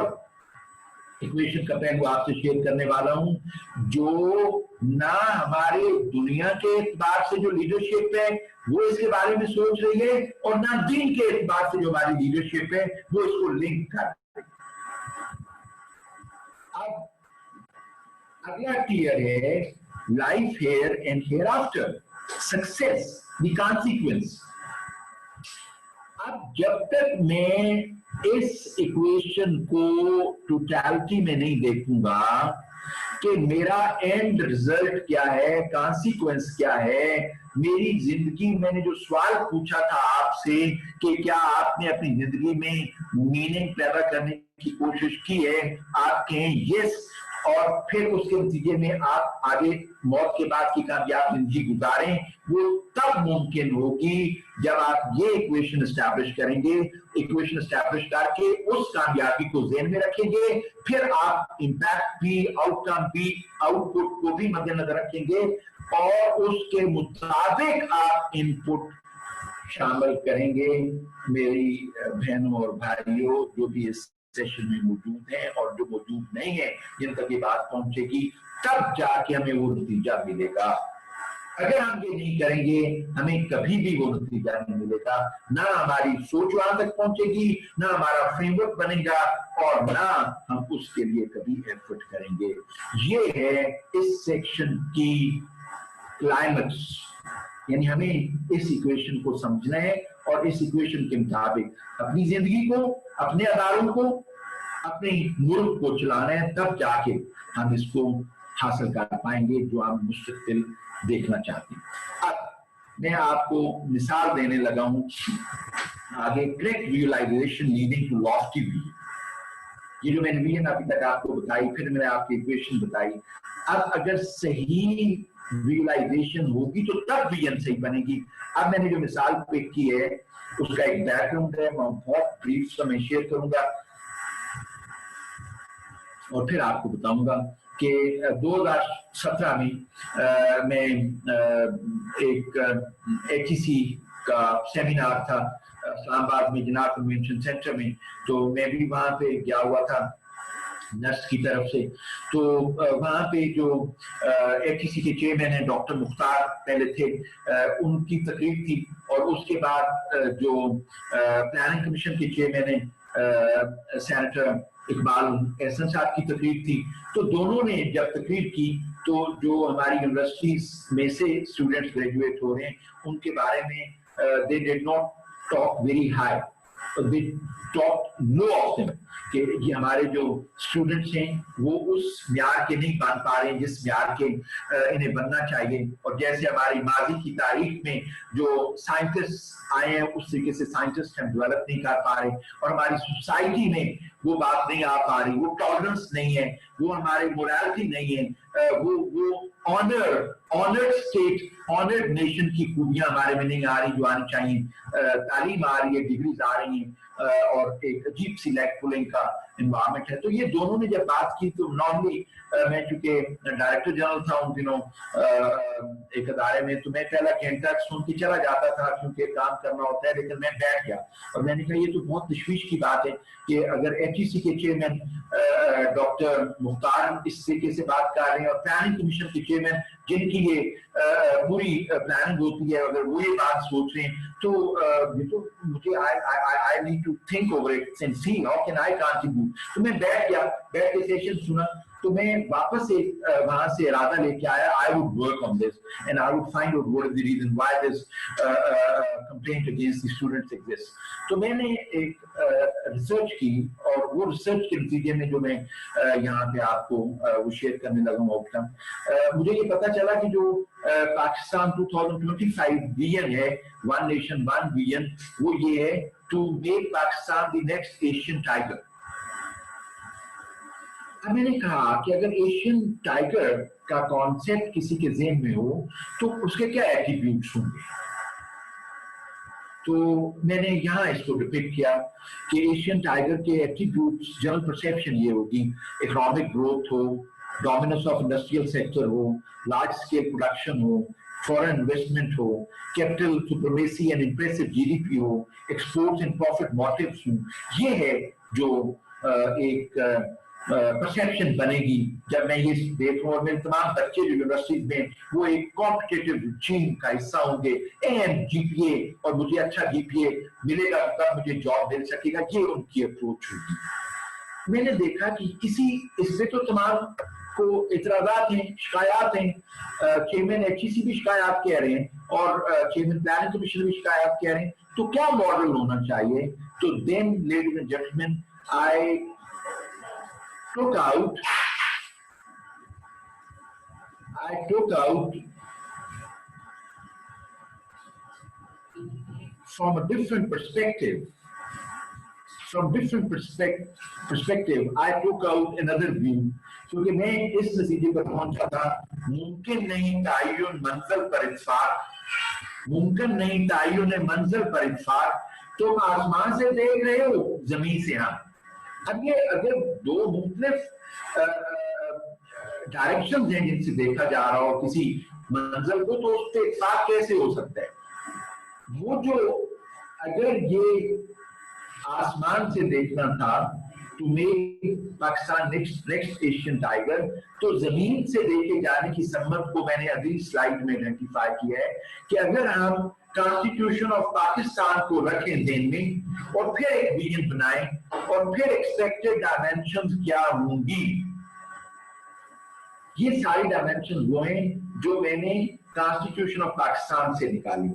S2: इक्वेशन का पहलू आपसे शेयर करने वाला हूं जो ना हमारे दुनिया के एतबार से जो लीडरशिप है वो इसके बारे में सोच रही है और ना दिन के एतबार से जो हमारी लीडरशिप है वो इसको लिंक कर रही है। अब अगला क्लियर है, life here and hereafter, success the consequence. अब जब तक मैं इस इक्वेशन को टोटलिटी में नहीं देखूंगा कि मेरा एंड रिजल्ट क्या है, कॉन्सिक्वेंस क्या है, मेरी जिंदगी, मैंने जो सवाल पूछा था आपसे कि क्या आपने अपनी जिंदगी में मीनिंग पैदा करने की कोशिश की है, आप कहें यस, और फिर उसके नतीजे में आप आगे मौत के बाद की कामयाब जिंदगी गुजारें, वो तब मुमकिन होगी जब आप ये इक्वेशन एस्टैब्लिश करेंगे। इक्वेशन एस्टैब्लिश करके उस कामयाबी को ज़हन में रखेंगे, फिर आप इम्पैक्ट भी, आउटकम भी, आउटपुट को भी मद्देनजर रखेंगे और उसके मुताबिक आप इनपुट शामिल करेंगे। मेरी बहनों और भाइयों जो भी इस सेशन में मौजूद हैं और जो मौजूद नहीं है, जिन तक ये बात पहुंचेगी, तब जाके हमें वो नतीजा मिलेगा। अगर हम ये नहीं करेंगे हमें कभी भी वो नतीजा नहीं मिलेगा। ना हमारी सोच वहां तक पहुंचेगी, ना हमारा फ्रेमवर्क बनेगा और ना हम उसके लिए कभी एफर्ट करेंगे। ये है इस सेक्शन की क्लाइमेक्स। यानी हमें इस इक्वेशन को समझना है और इस इक्वेशन के मुताबिक अपनी जिंदगी को, अपने अदारों को, अपने मुल्क को चलाना है, तब जाके हम इसको हासिल कर पाएंगे जो हम मुस्तकिल देखना चाहते हैं। अब मैं आपको मिसाल देने लगा हूं आगे, correct visualisation leading to lofty view. ये जो मैंने विजन अभी तक आपको बताई, फिर मैंने आपकी इक्वेशन बताई। अब अगर सही विजुअलाइजेशन होगी तो तब विजन सही बनेगी। अब मैंने जो मिसाल पिक की है उसका एक बैकग्राउंड है, मैं बहुत ब्रीफ समय शेयर करूंगा और फिर आपको बताऊंगा कि 2017 में मैं एक HEC का सेमिनार था इस्लामाबाद में, जनाब कन्वेंशन सेंटर में, तो मैं भी वहां पे गया हुआ था नर्स की तरफ से। तो वहां पे जो HEC के चेयरमैन है डॉक्टर मुख्तार पहले थे, उनकी तकरीर थी और उसके बाद जो प्लानिंग कमीशन के चेयरमैन है सेनेटर इकबाल एहसन साहब की तकरीर थी। तो दोनों ने जब तकरीर की तो जो हमारी यूनिवर्सिटीज में से स्टूडेंट्स ग्रेजुएट हो रहे हैं उनके बारे में they did not talk very high, they talked low of them کہ یہ ہمارے جو اسٹوڈنٹس ہیں وہ اس معیار کے نہیں بن پا رہے ہیں جس معیار کے انہیں بننا چاہیے, اور جیسے ہماری ماضی کی تاریخ میں جو سائنٹسٹ آئے ہیں اس طریقے سے سائنٹسٹ ہم ڈیولپ نہیں کر پا رہے, اور ہماری سوسائٹی میں وہ بات نہیں آ پا رہی, وہ ٹالرنس نہیں ہے, وہ ہماری مورالٹی نہیں ہے, وہ آنرڈ اسٹیٹ آنرڈ نیشن کی خوبیاں ہمارے میں نہیں آ رہی جو آنی چاہیے. تعلیم آ رہی ہے, ڈگریز آ رہی ہیں, اور ایک عجیب سی لیگ پولنگ کا انوائرمنٹ ہے. تو یہ دونوں نے جب بات کی تو نارملی میں چونکہ ڈائریکٹر جنرل تھا ان دنوں ایک ادارے میں, تو میں پہلا گھنٹہ سن کے چلا جاتا تھا کیونکہ کام کرنا ہوتا ہے, لیکن میں بیٹھ گیا اور میں نے کہا یہ تو بہت تشویش کی بات ہے کہ اگر HEC کے چیئرمین ڈاکٹر مختار اس طریقے سے بات کر رہے ہیں اور پلاننگ کمیشن کے چیئرمین جن کی یہ پوری پلاننگ ہوتی ہے اگر وہ یہ بات سوچ رہے ہیں تو یہ تو مجھے I need to think over it and see how can I contribute. تو میں بیٹھ گیا, بیٹھ کے سیشن سنا, تو میں واپس وہاں سے ارادہ لے کے آیا I would work on this and I would find out what is the reason why this complaint against the students exists. تو میں نے ایک ریسرچ کی اور وہ ریسرچ کے نتیجے میں جو میں یہاں پہ آپ کو وہ شیئر کرنے لگا ہوں, مجھے یہ پتا چلا کہ جو پاکستان 2025 ویژن ہے ون نیشن ون ویژن, وہ یہ ہے to make Pakistan the next Asian tiger. اب میں نے کہا کہ اگر ایشین ٹائگر کا کانسیپٹ کسی کے ذہن میں ہو تو اس کے کیا ایٹریبیوٹس ہوں گے. تو میں نے یہاں اس کو ڈپکٹ کیا کہ ایشین ٹائگر کے ایٹریبیوٹس, جنرل پرسیپشن یہ ہوگی اکنامک گروتھ ہو, ڈومیننس آف انڈسٹریل سیکٹر ہو, لارج اسکیل پروڈکشن ہو, فورن انویسٹمنٹ ہو, capital supremacy and impressive GDP ہو, ایکسپورٹس اینڈ پروفٹ موٹیوز ہوں. یہ ہے جو ایک پرسیپشن بنے گی جب میں یہ دیکھوں, اور میرے تمام بچے جو یونیورسٹیز میں وہ ایک کمپٹیٹیو ٹیم کا حصہ ہوں گے, اہم GPA, اور مجھے اچھا GPA ملے گا تب مجھے جاب مل سکے گا, یہ ان کی اپروچ ہوگی. میں نے دیکھا کہ کسی اس میں تو تمام کو اعتراضات ہیں, شکایات ہیں, چیئرمین HEC بھی شکایات کہہ رہے ہیں اور چیئرمین پلاننگ کمیشن بھی شکایات کہہ رہے ہیں, تو کیا ماڈل ہونا چاہیے. تو then ladies and gentlemen I took out from a different perspective, I took out another view. کیونکہ میں اس نتیجے پر پہنچا تھا ممکن نہیں تعین منزل پر اتفاق, ممکن نہیں تعین منزل پر اتفاق. تم آسمان سے دیکھ رہے ہو, زمین سے ہم. اب یہ اگر دو مختلف ڈائریکشن ہیں جن سے دیکھا جا رہا ہو کسی منزل کو, تو اس پہ اتفاق کیسے ہو سکتا ہے. وہ جو اگر یہ آسمان سے دیکھنا تھا to make Pakistan next Asian tiger, تو زمین سے دیکھے جانے کی سمت کو میں نے اگلی سلائیڈ میں آئیڈینٹیفائی کیا ہے کہ اگر ہم کانسٹیٹیوشن آف پاکستان کو رکھیں ذہن میں اور پھر ایک ویژن بنائیں اور پھر ایکسپیکٹڈ ڈائمینشنز کیا ہوں گی. یہ ساری ڈائمینشنز وہ ہیں جو میں نے کانسٹیٹیوشن آف پاکستان سے نکالی.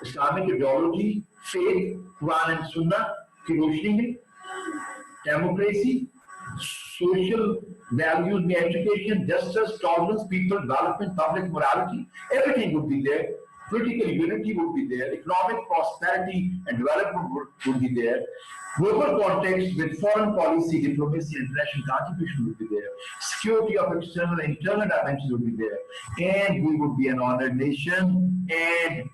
S2: Islamic ideology, faith, Quran and سنت کی روشنی میں, ڈیموکریسی, social values میں education, justice, tolerance, people development, public morality, everything would be there. Political unity would be there. Economic prosperity and development would be there. Global context with foreign policy, diplomacy, international contribution would be there. Security of external and internal dimensions would be there. And we would be an honored nation, and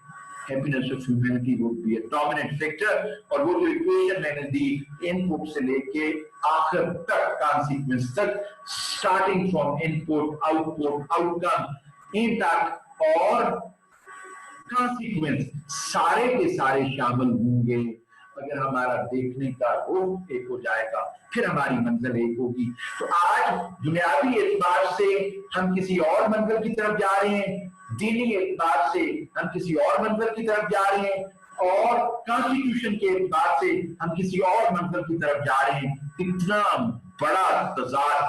S2: happiness of humanity would be a dominant factor. اور وہ جو equation میں نے دی input سے لے کے آخر تک consequence تک, starting from input, output, outcome ان تک, اور consequence سارے کے سارے شامل ہوں گے. اگر ہمارا دیکھنے کا رخ ایک ہو جائے گا پھر ہماری منزل ایک ہوگی. تو آج دنیاوی اعتبار سے ہم کسی اور منزل کی طرف جا رہے ہیں, دینی اعتبار سے ہم کسی اور منزل کی طرف جا رہے ہیں, اور کانسٹیٹیوشن کے اعتبار سے ہم کسی اور منزل کی طرف جا رہے ہیں. اتنا بڑا تضاد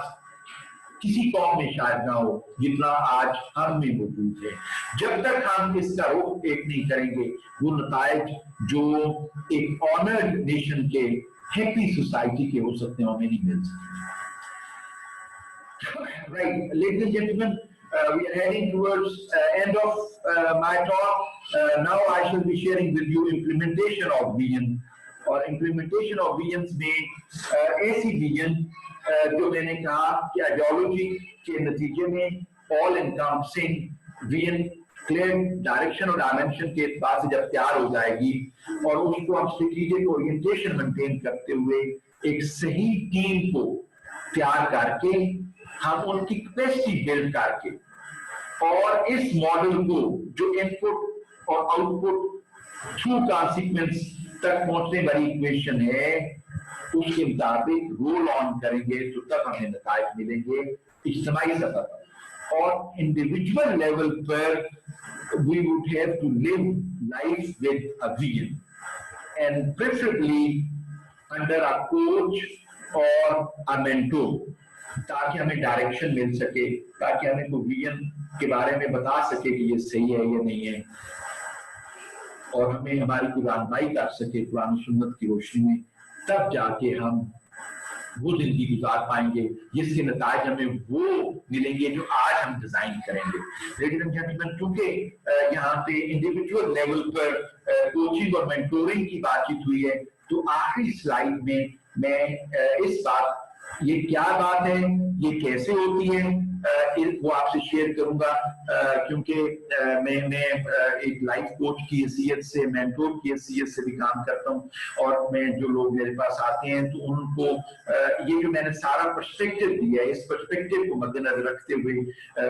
S2: किसी कौम में शायद ना हो जितना आज हम में मौजूद है। जब तक हम इसका रुख एक नहीं करेंगे, वो नतायज जो एक ऑनर्ड नेशन के हैप्पी सोसाइटी के हो सकते हैं, हमें नहीं मिल सकते। Right, ladies and gentlemen, we are heading towards end of my talk. Now I shall be sharing with you implementation of vision, और implementation of visions में ऐसी vision जो मैंने कहा कि आइडियोलॉजी के नतीजे में all encompassing vision, clear direction और डायमेंशन के एतबार से जब तैयार हो जाएगी और उसको हम स्ट्रेटेजिक ओरिएंटेशन मेंटेन करते हुए एक सही टीम को तैयार करके हम उनकी कैपेसिटी बिल्ड करके और इस मॉडल को जो इनपुट और आउटपुट थ्रू कॉन्सिक्वेंस तक पहुंचने वाली इक्वेशन है उसके मुताबिक रोल ऑन करेंगे तो तब हमें नतीजे मिलेंगे इज्तिमाई सतह पर। और इंडिविजुअल लेवल पर we would have to live life with a vision and preferably under a coach or a mentor, ताकि हमें डायरेक्शन मिल सके, ताकि हमें कोई विजन के बारे में बता सके कि ये सही है या नहीं है और हमें हमारी कोई रहनुमाई कर सके कुरान सुन्नत की रोशनी में। तब जाके हम वो जिंदगी गुजार पाएंगे जिसके नतीजे हमें वो मिलेंगे जो आज हम डिजाइन करेंगे। लेडीज एंड जेंटलमैन, क्योंकि यहाँ पे इंडिविजुअल लेवल पर कोचिंग और मेंटोरिंग की बातचीत हुई है, तो आखिरी स्लाइड में मैं इस बात, ये क्या बात है, ये कैसे होती है, वो आपसे शेयर करूंगा, क्योंकि मैं एक लाइफ कोच की हैसियत से, मेंटोर की हैसियत से भी काम करता हूँ और मैं जो लोग मेरे पास आते हैं तो उनको ये जो मैंने सारा पर्सपेक्टिव दिया है, इस पर्सपेक्टिव को मद्देनजर रखते हुए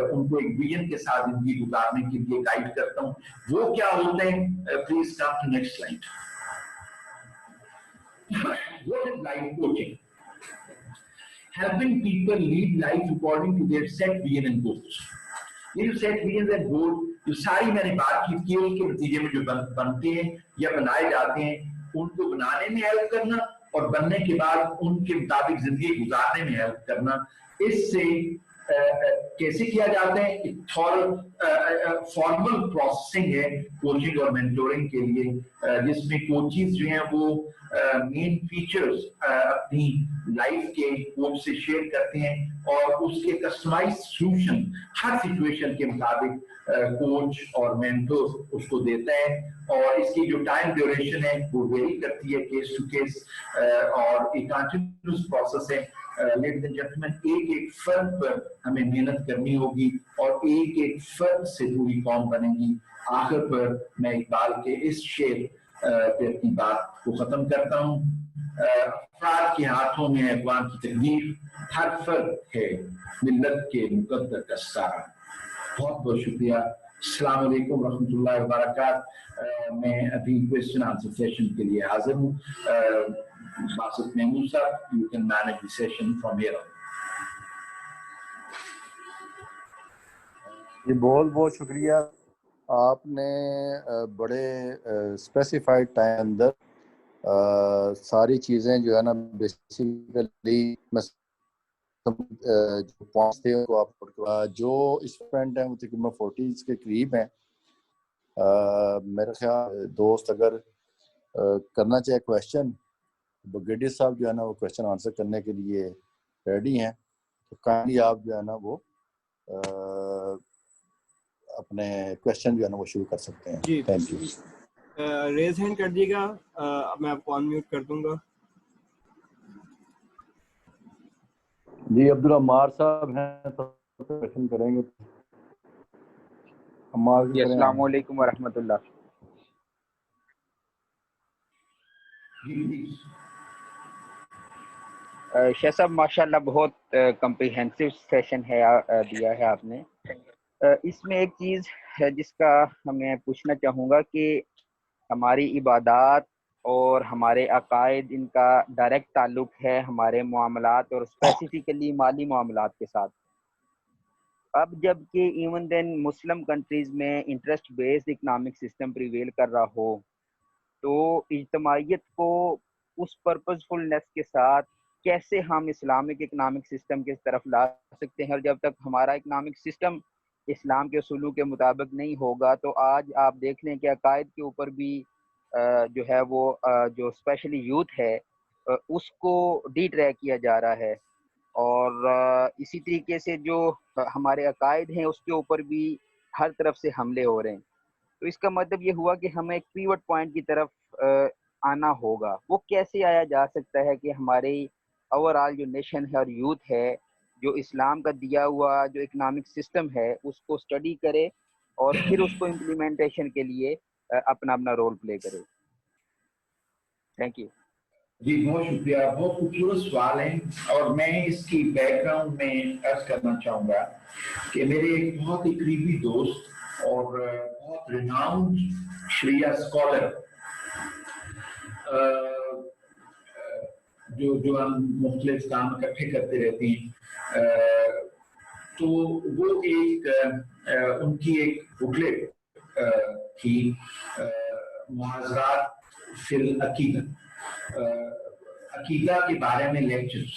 S2: उनको एक विजन के साथ जिंदगी गुजारने के लिए गाइड करता हूँ। वो क्या होते हैं, please come to next slide. What is life coaching? Helping people lead life according to their set vision and goals. ये जो set vision and goals जो सारी मैंने बात की उसके नतीजे में जो बनते हैं या बनाए जाते हैं, उनको बनाने में हेल्प करना और बनने के बाद उनके मुताबिक जिंदगी गुजारने में हेल्प करना। इससे कैसे किया जाता है? एक फॉर्मल प्रोसेसिंग है कोचिंग और मेंटोरिंग के लिए, जिसमें कोचेस जो हैं वो मेन फीचर्स अपनी लाइफ के कोच से शेयर करते हैं और उसके कस्टमाइज सॉल्यूशन हर सिचुएशन के मुताबिक कोच और मेंटोर उसको देता है और इसकी जो टाइम ड्यूरेशन है वो वेरी करती है केस टू केस और एक कंटिन्यूअस प्रोसेस है। लेडीज एंड जेंटलमैन, एक एक फर्द पर हमें मेहनत करनी होगी और एक एक फर्द से पूरी कौम बनेगी। आखिर पर मैं इकबाल के इस शेर पे अपनी बात को खत्म करता हूँ। अफराद के हाथों में अक़वाम की तकदीर, हर फर्द है मिल्लत के मुकद्दर का सहारा। बहुत बहुत शुक्रिया। अस्सलाम वालेकुम रहमतुल्लाहि व बरकातहू। मैं अभी क्वेश्चन आंसर सेशन के लिए हाजिर हूँ। बासित महमूद साहब, you can manage the session from here.
S1: जी बहुत बहुत शुक्रिया। आपने बड़े स्पेसिफाइड टाइम अंदर सारी चीज़ें जो है ना बेसिकली जो पॉइंट्स थे उनको आप जो स्टूडेंट हैं वो तकरीबन 40s के करीब हैं। मेरे ख्याल दोस्त अगर करना चाहे क्वेश्चन, ब्रिगेडियर साहब जो है ना वो क्वेश्चन आंसर करने के लिए रेडी हैं, तो काइंडली आप जो है ना वो अपने क्वेश्चन जो है ना वो शुरू कर सकते हैं।
S3: जी
S1: थैंक यू।
S3: रेज हैंड कर दीजिएगा, मैं आपको अनम्यूट कर दूंगा।
S1: जी अब्दुल अम्मार साहब हैं तो क्वेश्चन करेंगे। अम्मार जी,
S4: अस्सलाम वालेकुम व रहमतुल्लाह। शाह साहब माशाल्लाह बहुत कम्प्रिहेंसिव सेशन है दिया है आपने। इसमें एक चीज़ है जिसका मैं पूछना चाहूँगा कि हमारी इबादत और हमारे अकायद, इनका डायरेक्ट ताल्लुक है हमारे मामलात और स्पेसिफिकली माली मामलात के साथ। अब जबकि इवन देन मुस्लिम कंट्रीज़ में interest based economic system prevail कर रहा हो, तो इज्तमाइयत को उस पर्पसफुलनेस के साथ کیسے ہم اسلامک اکنامک سسٹم کی طرف لا سکتے ہیں، اور جب تک ہمارا اکنامک سسٹم اسلام کے اصولوں کے مطابق نہیں ہوگا تو آج آپ دیکھ لیں کہ عقائد کے اوپر بھی جو ہے وہ جو اسپیشلی یوتھ ہے اس کو ڈی ٹریک کیا جا رہا ہے، اور اسی طریقے سے جو ہمارے عقائد ہیں اس کے اوپر بھی ہر طرف سے حملے ہو رہے ہیں. تو اس کا مطلب یہ ہوا کہ ہمیں ایک پیوٹ پوائنٹ کی طرف آنا ہوگا. وہ کیسے آیا جا سکتا ہے کہ ہمارے اوور آل جو نیشن ہے اور یوتھ ہے جو اسلام کا دیا ہوا جو اکنامک سسٹم ہے اس کو اسٹڈی کرے اور پھر اس کو امپلیمنٹیشن کے لیے اپنا اپنا رول پلے کرے. Thank you.
S2: جی بہت شکریہ، بہت خوبصورت سوال ہیں، اور میں اس کی بیک گراؤنڈ میں عرض کرنا چاہوں گا کہ میرے ایک بہت ہی قریبی دوست اور بہت ریناؤنڈ شریعہ اسکالر جو ہم مختلف کام اکٹھے کرتے رہتے ہیں، تو وہ ایک ان کی ایک بکلیٹ تھی محاذرات فی العقیدہ، عقیدہ کے بارے میں لیکچرز.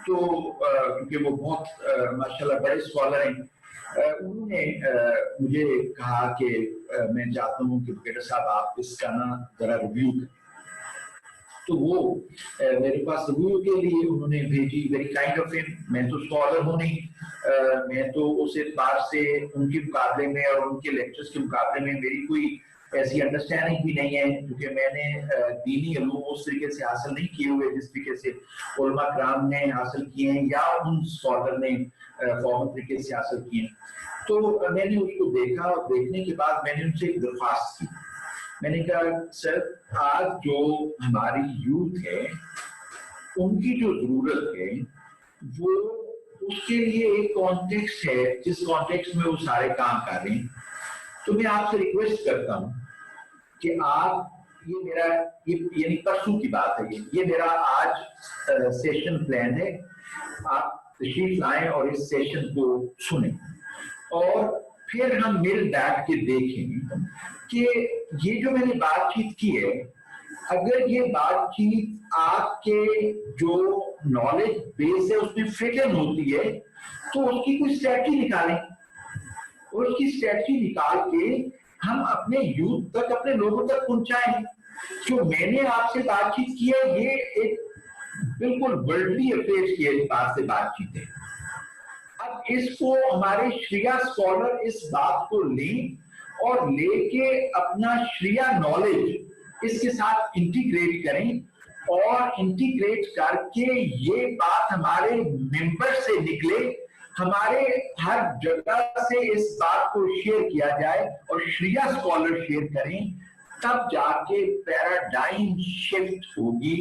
S2: تو کیونکہ وہ بہت ماشاءاللہ بڑے اسکالر ہیں، انہوں نے مجھے کہا کہ میں چاہتا ہوں کہ بیٹا صاحب آپ اس کا نا ذرا ریویو کریں. تو وہ میرے پاس ریویو کے لیے انہوں نے بھیجی. ویری کائنڈ آف ہم. میں تو اسکالر ہوں نہیں، میں تو اس اعتبار سے ان کے مقابلے میں اور ان کے لیکچرز کے مقابلے میں میری کوئی ایسی انڈرسٹینڈنگ بھی نہیں ہے، کیونکہ میں نے دینی علوم اس طریقے سے حاصل نہیں کیے ہوئے جس طریقے سے علماء کرام نے حاصل کیے ہیں یا ان اسکالر نے فارمل طریقے سے حاصل کیے ہیں. تو میں نے اس کو دیکھا، اور دیکھنے کے بعد میں نے ان سے ایک درخواست کی. میں نے کہا سر آج جو ہماری یوتھ ہے ان کی جو ضرورت ہے وہ اس کے لیے ایک کانٹیکسٹ ہے جس کانٹیکسٹ میں وہ سارے کام کر رہے ہیں. تو میں آپ سے ریکویسٹ کرتا ہوں کہ آپ یہ میرا یعنی پرسوں کی بات ہے، یہ میرا آج سیشن پلان ہے، آپ تشریف لائیں اور اس سیشن کو سنیں اور پھر ہم مل بیٹھ کے دیکھیں کہ یہ جو میں نے بات چیت کی ہے اگر یہ بات چیت آپ کے جو نالج بیس ہے اس میں فٹ ان ہوتی ہے تو اس کی کوئی اسٹریٹجی نکالیں، اور اس کی اسٹریٹجی نکال کے ہم اپنے یوتھ تک اپنے لوگوں تک پہنچائیں. جو میں نے آپ سے بات چیت کی ہے یہ ایک بالکل ورلڈلی افیئرز کی اعتبار سے بات چیت ہے. اب اس کو ہمارے شریعہ اسکالر اس بات کو لیں اور لے کے اپنا شریعہ نالج اس کے ساتھ انٹیگریٹ کریں، اور انٹیگریٹ کر کے یہ بات ہمارے ممبر سے نکلے، ہمارے ہر جگہ سے اس بات کو شیئر کیا جائے اور شریعہ اسکالر شیئر کریں، تب جا کے پیراڈائم شفٹ ہوگی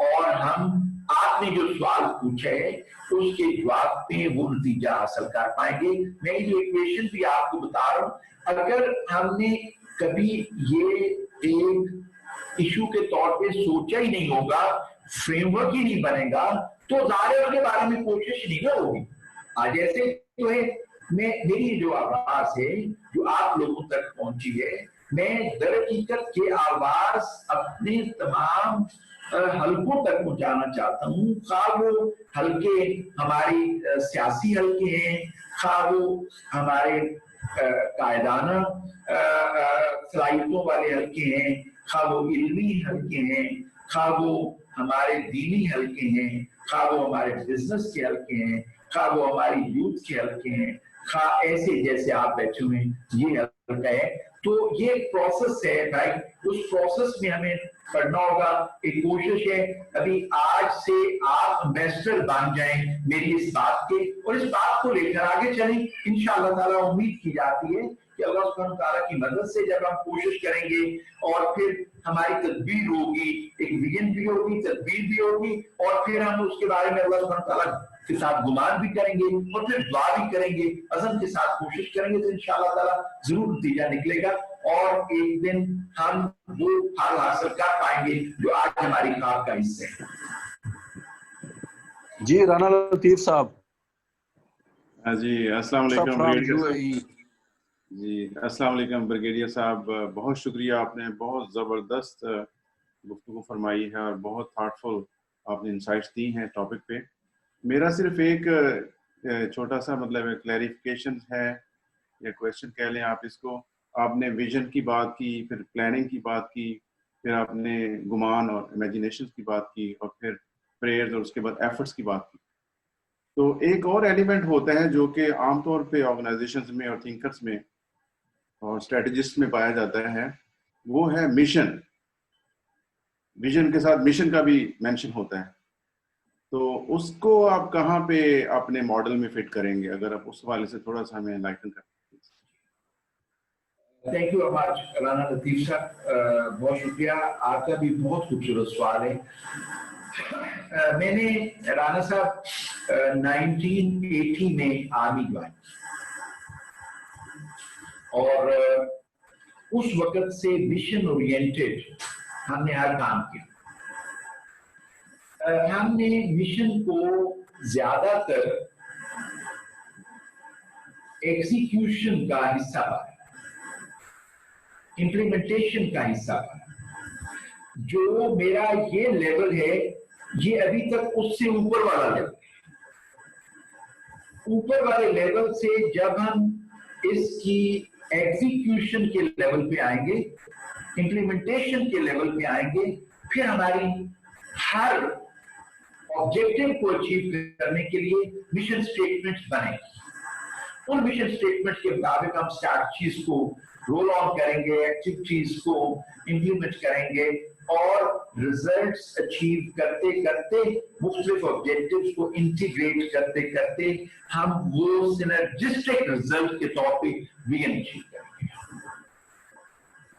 S2: اور ہم آپ نے جو سوال پوچھا ہے اس کے جواب پہ وہ نتیجہ حاصل کر پائیں گے. میں جو ایکویشن بھی آپ کو بتا رہا ہوں، اگر ہم نے کبھی یہ ایک ایشو کے طور پہ سوچا ہی نہیں ہوگا، فریم ورک ہی نہیں بنے گا، تو ظاہر کے بارے میں کوشش نہیں نہ ہوگی. آج ایسے تو ہے میری جو آواز ہے جو آپ لوگوں تک پہنچی ہے، میں در حقیقت یہ آواز اپنے تمام حلقوں تک پہنچانا چاہتا ہوں، خواہ وہ حلقے ہماری سیاسی حلقے ہیں، خواہ وہ ہمارے قائدانہ صلاحیتوں والے حلقے ہیں، خواہ وہ علمی حلقے ہیں، خواہ وہ ہمارے دینی حلقے ہیں، خواہ وہ ہمارے بزنس کے حلقے ہیں، خواہ وہ ہماری یوتھ کے حلقے ہیں، خواہ ایسے جیسے آپ بیٹھے ہوئے یہ حلقہ ہے. تو یہ پروسیس ہے بھائی، اس پروسیس میں ہمیں پڑھنا ہوگا. ایک کوشش ہے ابھی آج سے آپ امبیسڈر بن جائیں میری اس بات کے، اور اس بات کو لے کر آگے چلیں. انشاءاللہ تعالیٰ امید کی جاتی ہے کہ اللہ سبحانہ وتعالیٰ کی مدد سے جب ہم کوشش کریں گے اور پھر ہماری تدبیر ہوگی، ایک ویژن بھی ہوگی، تدبیر بھی ہوگی، اور پھر ہم اس کے بارے میں اللہ سبحانہ وتعالیٰ کے ساتھ گمان بھی کریں گے اور پھر دعا بھی کریں گے، عزم کے ساتھ کوشش کریں گے، تو انشاءاللہ تعالیٰ ضرور نتیجہ نکلے گا اور ایک دن ہم وہ حال حاصل کر پائیں گے جو آج ہماری خواب کا حصہ ہے.
S5: جی رانا لطیف صاحب.
S6: جی السلام علیکم جی السلام علیکم بریگیڈیئر صاحب، بہت شکریہ، آپ نے بہت زبردست گفتگو فرمائی ہے اور بہت تھاٹفل آپ نے انسائٹس دی ہیں ٹاپک پہ. میرا صرف ایک چھوٹا سا مطلب کلیریفیکیشن ہے یا کویشچن کہہ لیں آپ اس کو. آپ نے ویژن کی بات کی, پھر پلاننگ کی بات کی, پھر آپ نے گمان اور امیجنیشن کی بات کی, اور پھر پریئرز اور اس کے بعد ایفرٹس کی بات کی. تو ایک اور ایلیمنٹ ہوتا ہے جو کہ عام طور پہ آرگنائزیشنز میں اور تھنکرز میں اور اسٹریٹجسٹ میں پایا جاتا ہے, وہ ہے مشن. ویژن کے ساتھ مشن کا بھی مینشن ہوتا ہے. تو اس کو آپ کہاں پہ اپنے ماڈل میں فٹ کریں گے, اگر آپ اس حوالے سے تھوڑا سا ہمیں انلائٹن کریں.
S2: تھینک یو ہمارا رانا لطیف صاحب, بہت شکریہ. آپ کا بھی بہت خوبصورت سوال ہے. میں نے رانا صاحب 1980 میں آرمی جوائن, اور اس وقت سے مشن اورینٹڈ ہم نے ہر کام کیا. ہم نے مشن کو زیادہ تر ایگزیکیوشن کا حصہ بنایا, امپلیمنٹیشن کا حصہ بنایا. جو میرا یہ لیول ہے, یہ ابھی تک اس سے اوپر والا لیول ہے. اوپر والے لیول سے جب ہم اس کی ایگزیکیوشن کے لیول پہ آئیں گے, امپلیمنٹیشن کے لیول پہ آئیں گے, پھر ہماری ہر آبجیکٹو کو اچیو کرنے کے لیے مشن سٹیٹمنٹ بنے گی. ان مشن سٹیٹمنٹ کے مطابق ہم اسٹریٹجیز کو رول آن کریں گے, ایکٹیویٹیز کو امپلیمنٹ کریں گے, اور ریزلٹس اچیو کرتے کرتے, مختلف آبجیکٹیوز کو انٹیگریٹ کرتے کرتے ہم وہ سنرجسٹک ریزلٹ کے طور پہ ویژن اچیو کریں گے.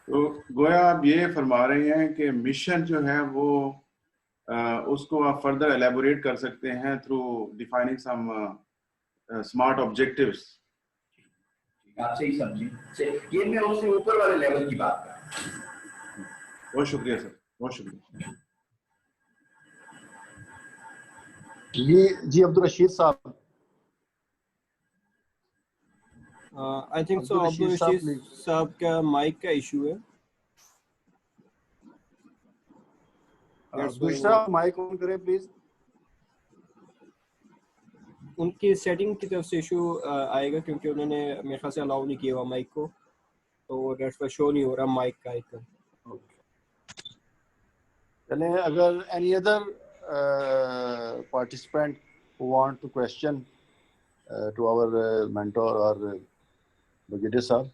S6: تو گویا آپ یہ فرما رہے ہیں کہ مشن جو ہے وہ اس کو آپ فردر ایلیبوریٹ کر سکتے ہیں تھرو ڈیفائننگ سم اسمارٹ آبجیکٹیوز.
S2: آپ صحیح سمجھیں, یہ میں اس سے اوپر والے لیول کی بات کر رہا ہوں.
S6: بہت شکریہ سر, بہت شکریہ.
S1: جی عبدالرشید صاحب.
S3: آئی تھنک سو عبدالرشید صاحب کا مائک کا ایشو ہے.
S1: دوسرا مائک آن کریں پلیز.
S3: ان کی سیٹنگ کی طرف سے ایشو آئے گا, کیونکہ انہوں نے میرے خیال سے الاؤ نہیں کیا ہوا مائک کو, تو دیٹس وائی شو نہیں ہو رہا مائک کا آئیکن.
S1: چلیں, اگر any other participant who want to question to our mentor or Brigadier Sahab.